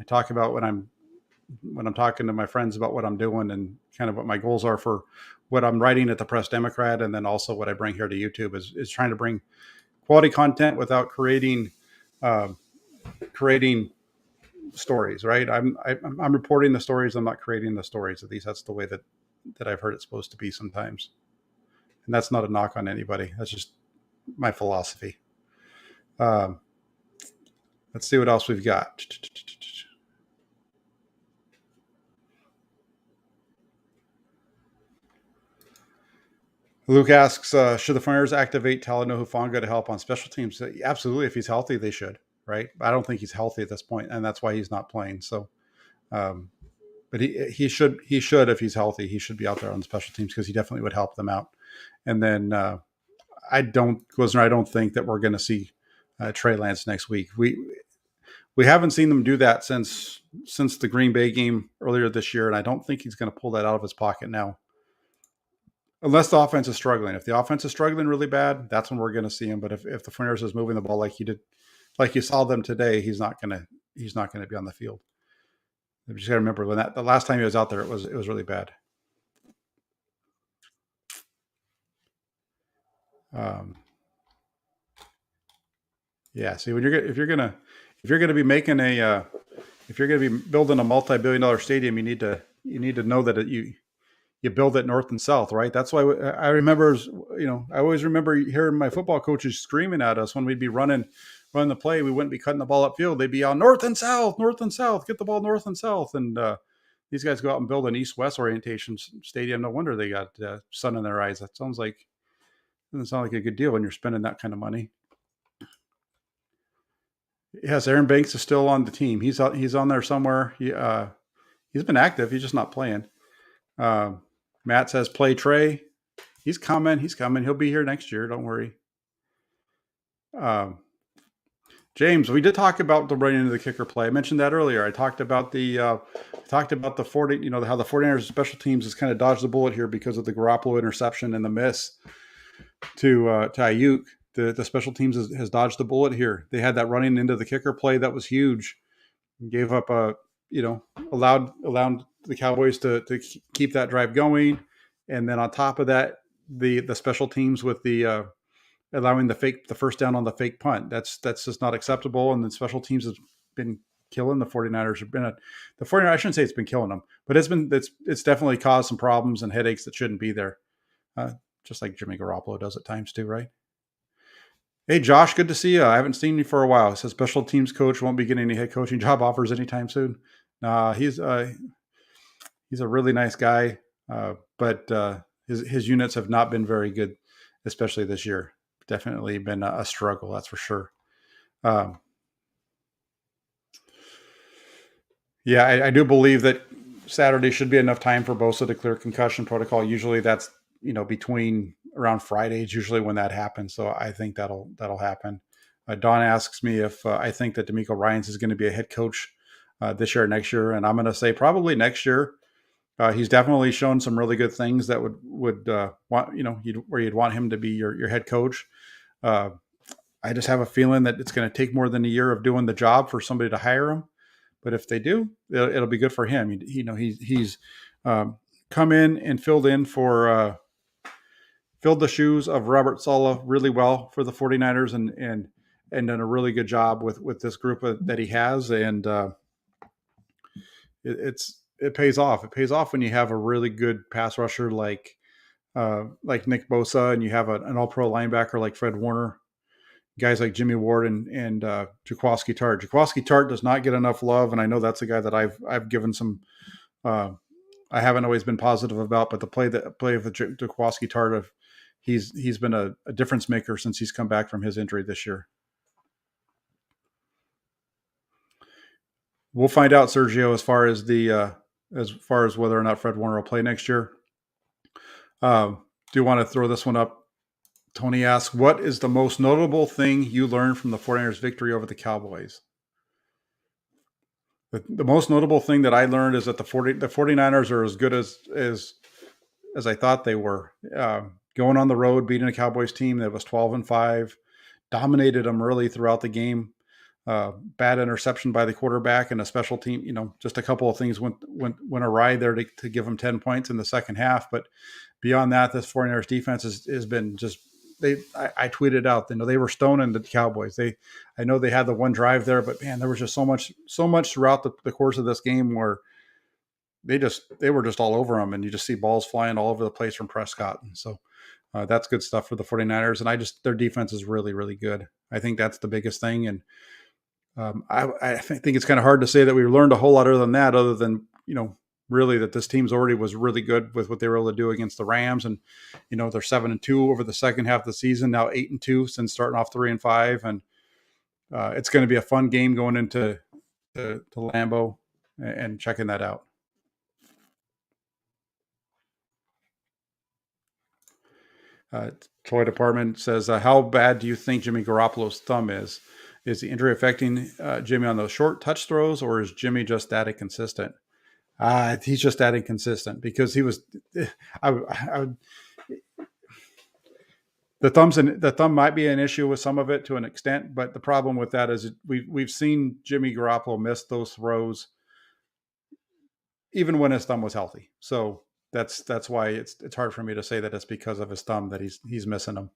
talk about when I'm talking to my friends about what I'm doing and kind of what my goals are for what I'm writing at the Press Democrat, and then also what I bring here to YouTube is trying to bring quality content without creating stories. Right? I'm reporting the stories. I'm not creating the stories. At least that's the way that I've heard it's supposed to be sometimes. And that's not a knock on anybody. That's just my philosophy. Let's see what else we've got. Luke asks, should the Flyers activate Talanoa Hufanga to help on special teams? Absolutely. If he's healthy, they should, right? I don't think he's healthy at this point, and that's why he's not playing. So, but but he should if he's healthy, he should be out there on the special teams because he definitely would help them out. And then I don't think that we're going to see Trey Lance next week. We haven't seen them do that since the Green Bay game earlier this year, and I don't think he's going to pull that out of his pocket now, unless the offense is struggling. If the offense is struggling really bad, that's when we're going to see him. But if the 49ers is moving the ball like you saw them today, he's not going to be on the field. You just got to remember when the last time he was out there, it was really bad. Yeah. See, if you're gonna be making if you're gonna be building a multi-billion-dollar stadium, you need to know that you build it north and south, right? That's why I remember, I always remember hearing my football coaches screaming at us when we'd be running the play. We wouldn't be cutting the ball upfield. They'd be on north and south, get the ball north and south. And these guys go out and build an east-west orientation stadium. No wonder they got sun in their eyes. Doesn't sound like a good deal when you're spending that kind of money. Yes, Aaron Banks is still on the team. He's on there somewhere. He's been active. He's just not playing. Matt says play Trey. He's coming. He'll be here next year. Don't worry. James, we did talk about the running into the kicker play. I mentioned that earlier. I talked about the 40, how the 49ers special teams has kind of dodged the bullet here because of the Garoppolo interception and the miss to Ayuk. The special teams has dodged the bullet here. They had that running into the kicker play that was huge. Gave up allowed the Cowboys to keep that drive going, and then on top of that, the special teams with the allowing the first down on the fake punt. That's just not acceptable. And the special teams has been killing the 49ers. The 49ers, I shouldn't say it's been killing them, but it's definitely caused some problems and headaches that shouldn't be there. Just like Jimmy Garoppolo does at times too, right? Hey, Josh, good to see you. I haven't seen you for a while. It says special teams coach won't be getting any head coaching job offers anytime soon. He's a really nice guy, but his units have not been very good, especially this year. Definitely been a struggle, that's for sure. Yeah, I do believe that Saturday should be enough time for Bosa to clear concussion protocol. Usually that's between around Friday is usually when that happens. So I think that'll happen. Don asks me if I think that D'Amico Ryans is going to be a head coach this year or next year, and I'm going to say probably next year. He's definitely shown some really good things that would want where you'd want him to be your head coach. I just have a feeling that it's going to take more than a year of doing the job for somebody to hire him. But if they do, it'll be good for him. He's come in and filled the shoes of Robert Saleh really well for the 49ers and done a really good job with this group that he has. And it pays off. It pays off when you have a really good pass rusher like Nick Bosa, and you have an all-pro linebacker like Fred Warner, guys like Jimmy Ward and Jaquiski Tartt. Jaquiski Tartt does not get enough love, and I know that's a guy that I've given some. I haven't always been positive about, but the play of Jaquiski Tartt, he's been a difference maker since he's come back from his injury this year. We'll find out, Sergio, as far as whether or not Fred Warner will play next year. Do you want to throw this one up? Tony asks, what is the most notable thing you learned from the 49ers victory over the Cowboys? The most notable thing that I learned is that the 49ers are as good as I thought they were. Going on the road, beating a Cowboys team that was 12-5, dominated them early throughout the game. Bad interception by the quarterback and a special team. Just a couple of things went awry there to give them 10 points in the second half. But beyond that, this 49ers defense has been just. I tweeted out, they were stoning the Cowboys. I know they had the one drive there, but man, there was just so much throughout the course of this game where they were just all over them, and you just see balls flying all over the place from Prescott. And so that's good stuff for the 49ers. And their defense is really, really good. I think that's the biggest thing. And I think it's kind of hard to say that we learned a whole lot other than really that this team's already was really good with what they were able to do against the Rams. And, they're 7-2 over the second half of the season, now 8-2 since starting off 3-5. And it's going to be a fun game going into to Lambeau and checking that out. Toy Department says, how bad do you think Jimmy Garoppolo's thumb is? Is the injury affecting Jimmy on those short touch throws, or is Jimmy just that inconsistent? He's just that inconsistent because he was. I the thumb might be an issue with some of it to an extent, but the problem with that is we've seen Jimmy Garoppolo miss those throws even when his thumb was healthy. So that's why it's hard for me to say that it's because of his thumb that he's missing them.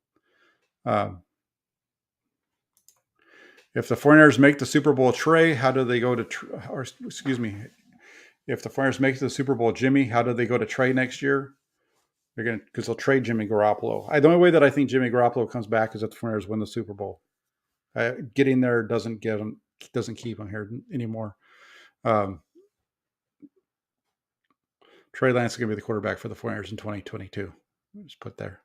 If the 49ers make the Super Bowl, Trey, how do they go to? Or excuse me, if the 49ers make the Super Bowl, Jimmy, how do they go to Trey next year? They're going to because they'll trade Jimmy Garoppolo. The only way that I think Jimmy Garoppolo comes back is if the 49ers win the Super Bowl. Getting there doesn't keep him here anymore. Trey Lance is going to be the quarterback for the 49ers in 2022. Just put there.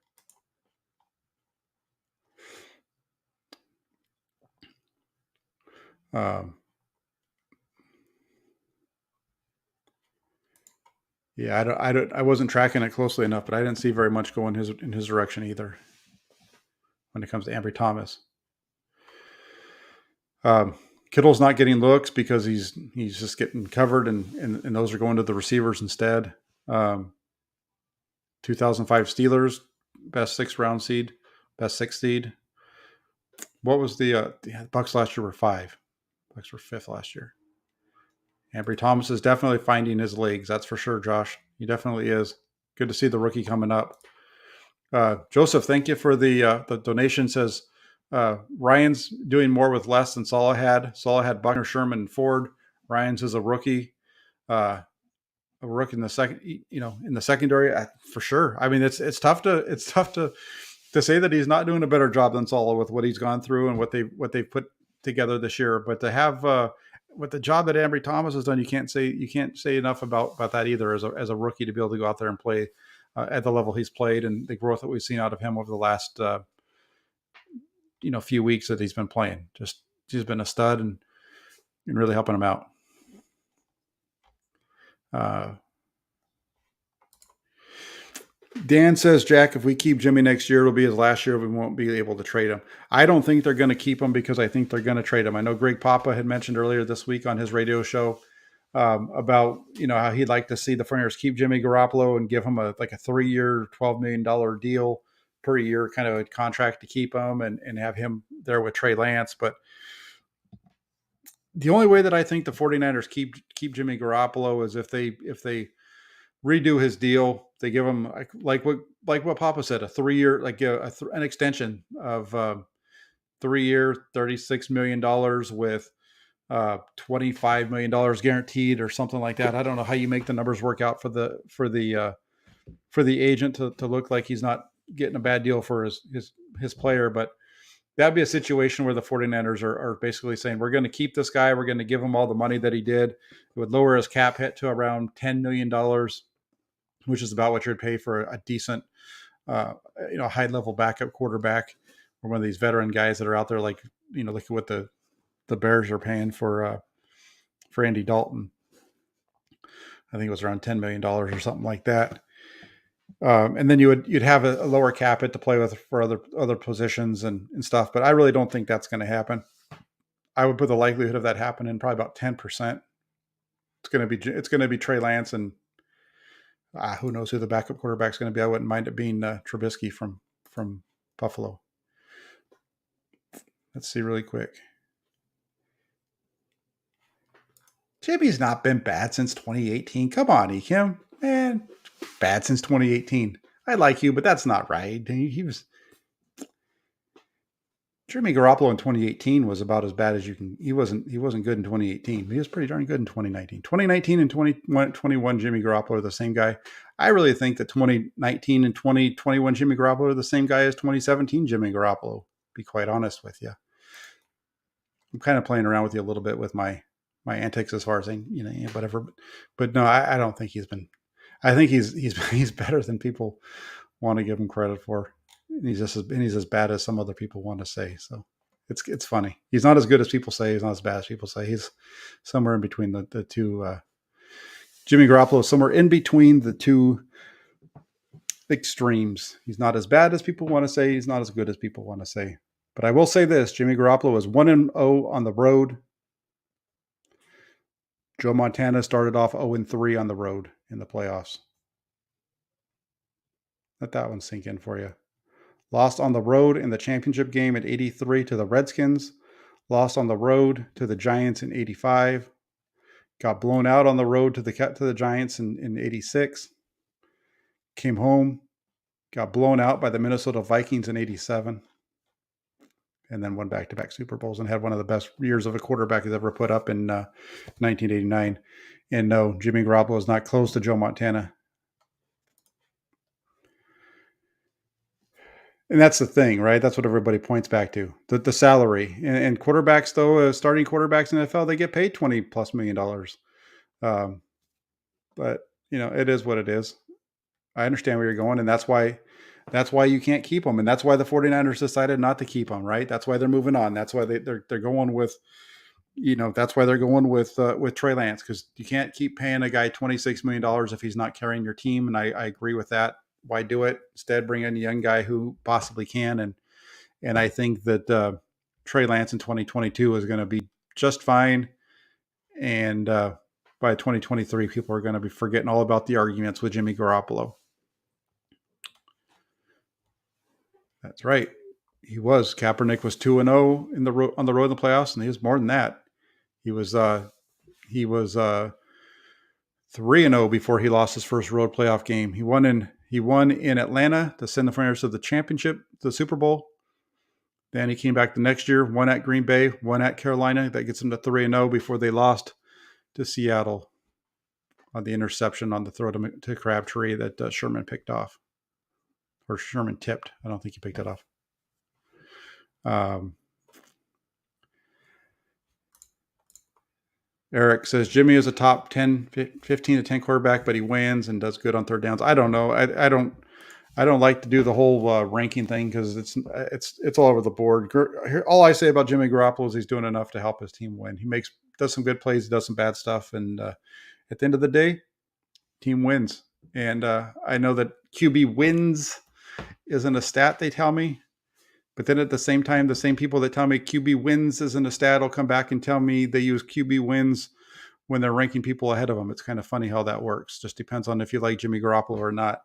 Yeah, I wasn't tracking it closely enough, but I didn't see very much going in his direction either. When it comes to Ambry Thomas, Kittle's not getting looks because he's just getting covered, and those are going to the receivers instead. 2005 Steelers, best 6th seed. What was the Bucs last year? Were 5. Bucs were 5th last year. Ambry Thomas is definitely finding his legs. That's for sure, Josh. He definitely is. Good to see the rookie coming up. Joseph, thank you for the donation. Says Ryan's doing more with less than Saleh had. Saleh had Buckner, Sherman, and Ford. Ryan's is a rookie. A rookie in the secondary for sure. I mean, it's tough to say that he's not doing a better job than Saleh with what he's gone through and what they've put together this year. But to have with the job that Ambry Thomas has done, you can't say enough about that either as a rookie to be able to go out there and play at the level he's played and the growth that we've seen out of him over the last few weeks that he's been playing. He's been a stud and really helping him out. Dan says, Jack, if we keep Jimmy next year, it'll be his last year. We won't be able to trade him. I don't think they're going to keep him because I think they're going to trade him. I know Greg Papa had mentioned earlier this week on his radio show about, how he'd like to see the 49ers keep Jimmy Garoppolo and give him a 3-year, $12 million deal per year kind of a contract to keep him and have him there with Trey Lance. But the only way that I think the 49ers keep Jimmy Garoppolo is if they redo his deal. They give him like what Papa said, a 3-year, an extension of 3-year, $36 million with $25 million guaranteed or something like that. I don't know how you make the numbers work out for the agent to look like he's not getting a bad deal for his player, but that'd be a situation where the 49ers are basically saying, we're going to keep this guy. We're going to give him all the money that he did. It would lower his cap hit to around $10 million, which is about what you'd pay for a decent, high level backup quarterback or one of these veteran guys that are out there. Look at what the Bears are paying for Andy Dalton. I think it was around $10 million or something like that. And then you'd have a lower cap hit to play with for other positions and stuff. But I really don't think that's going to happen. I would put the likelihood of that happening probably about 10%. It's going to be Trey Lance and who knows who the backup quarterback is going to be. I wouldn't mind it being Trubisky from Buffalo. Let's see really quick. Jimmy's not been bad since 2018. Come on, Ekim. Man, bad since 2018. I like you, but that's not right. He was Jimmy Garoppolo in 2018 was about as bad as you can. He wasn't good in 2018. He was pretty darn good in 2019. 2019 and 2021 Jimmy Garoppolo are the same guy. I really think that 2019 and 2021 Jimmy Garoppolo are the same guy as 2017 Jimmy Garoppolo, to be quite honest with you. I'm kind of playing around with you a little bit with my antics as far as saying, whatever. But no, I don't think he's been. I think he's better than people want to give him credit for. And he's as bad as some other people want to say. So it's funny. He's not as good as people say. He's not as bad as people say. He's somewhere in between the two. Jimmy Garoppolo is somewhere in between the two extremes. He's not as bad as people want to say. He's not as good as people want to say. But I will say this, Jimmy Garoppolo is 1-0 on the road. Joe Montana started off 0-3 on the road in the playoffs. Let that one sink in for you. Lost on the road in the championship game at 83 to the Redskins. Lost on the road to the Giants in 85. Got blown out on the road to the Giants in 86. Came home, got blown out by the Minnesota Vikings in 87. And then won back-to-back Super Bowls and had one of the best years of a quarterback he's ever put up in 1989. And no, Jimmy Garoppolo is not close to Joe Montana. And that's the thing, right? That's what everybody points back to. The salary. And quarterbacks, though, starting quarterbacks in the NFL, they get paid $20+ million. But, it is what it is. I understand where you're going, and that's why you can't keep them. And that's why the 49ers decided not to keep them, right? That's why they're moving on. That's why they're going with, that's why they're going with Trey Lance, because you can't keep paying a guy $26 million if he's not carrying your team. And I agree with that. Why do it? Instead, bring in a young guy who possibly can. And I think that Trey Lance in 2022 is going to be just fine. And by 2023, people are going to be forgetting all about the arguments with Jimmy Garoppolo. That's right. He was. Kaepernick was 2-0 on the road in the playoffs, and he was more than that. He was 3-0 before he lost his first road playoff game. He won in Atlanta to send the 49ers to the championship, the Super Bowl. Then he came back the next year, won at Green Bay, won at Carolina. That gets him to 3-0 before they lost to Seattle on the interception on the throw to Crabtree that Sherman picked off. Or Sherman tipped. I don't think he picked it off. Eric says Jimmy is a top 10, 15 to 10 quarterback, but he wins and does good on third downs. I don't know. I don't like to do the whole ranking thing because it's all over the board. All I say about Jimmy Garoppolo is he's doing enough to help his team win. He does some good plays, he does some bad stuff, and at the end of the day, team wins. And I know that QB wins isn't a stat they tell me, but then at the same time, the same people that tell me QB wins isn't a stat will come back and tell me they use QB wins when they're ranking people ahead of them. It's kind of funny how that works. Just depends on if you like Jimmy Garoppolo or not.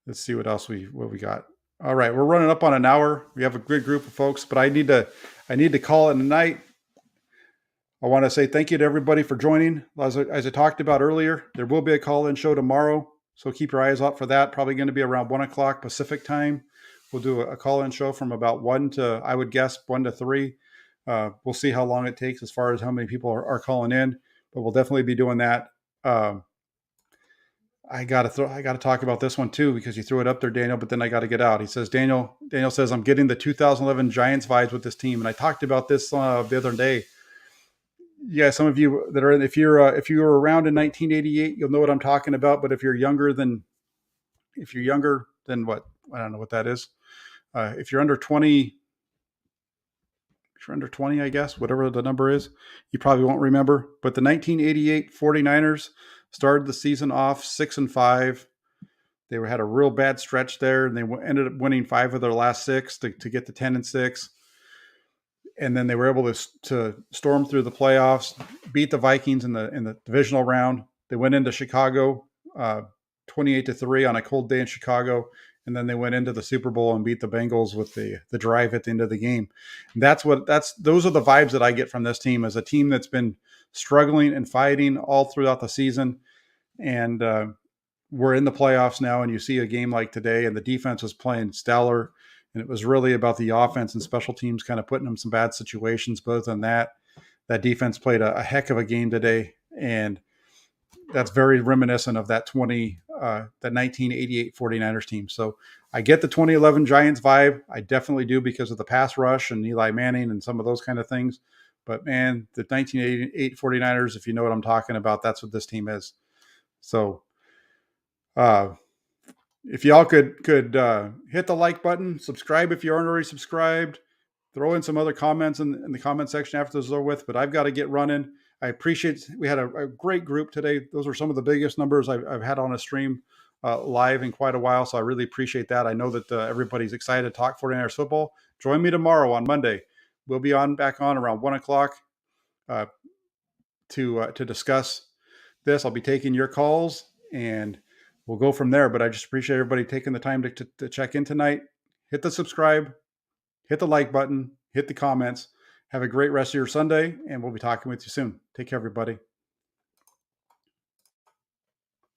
Let's see what we got. All right, we're running up on an hour. We have a good group of folks, but I need to call it a night. I want to say thank you to everybody for joining. As I talked about earlier, there will be a call-in show tomorrow, so keep your eyes out for that. Probably going to be around 1 o'clock Pacific time. We'll do a call-in show from about 1 to, I would guess, 1 to 3. We'll see how long it takes as far as how many people are calling in, but we'll definitely be doing that. I got to talk about this one too, because you threw it up there, Daniel, but then I got to get out. He says, Daniel says, I'm getting the 2011 Giants vibes with this team. And I talked about this the other day. Yeah, some of you that are, if you were around in 1988, you'll know what I'm talking about. But if you're younger than what, I don't know what that is. If you're under 20, I guess, whatever the number is, you probably won't remember. But the 1988 49ers started the season off 6-5. They had a real bad stretch there, and they ended up winning 5 of their last 6 to get to 10-6. And then they were able to storm through the playoffs, beat the Vikings in the divisional round. They went into Chicago 28-3 on a cold day in Chicago, and then they went into the Super Bowl and beat the Bengals with the drive at the end of the game. And those are the vibes that I get from this team, as a team that's been struggling and fighting all throughout the season. And we're in the playoffs now, and you see a game like today, and the defense was playing stellar. And it was really about the offense and special teams kind of putting them in some bad situations. Both on that defense played a heck of a game today. And that's very reminiscent of that 1988 49ers team. So I get the 2011 Giants vibe. I definitely do, because of the pass rush and Eli Manning and some of those kind of things. But man, the 1988 49ers, if you know what I'm talking about, that's what this team is. So, if y'all could hit the like button, subscribe if you aren't already subscribed, throw in some other comments in the comment section after this is over with. But I've got to get running. I appreciate. We had a great group today. Those were some of the biggest numbers I've had on a stream live in quite a while. So I really appreciate that. I know that everybody's excited to talk 49ers football. Join me tomorrow on Monday. We'll be back on around 1:00 to discuss this. I'll be taking your calls and we'll go from there. But I just appreciate everybody taking the time to check in tonight. Hit the subscribe, hit the like button, hit the comments. Have a great rest of your Sunday, and we'll be talking with you soon. Take care, everybody.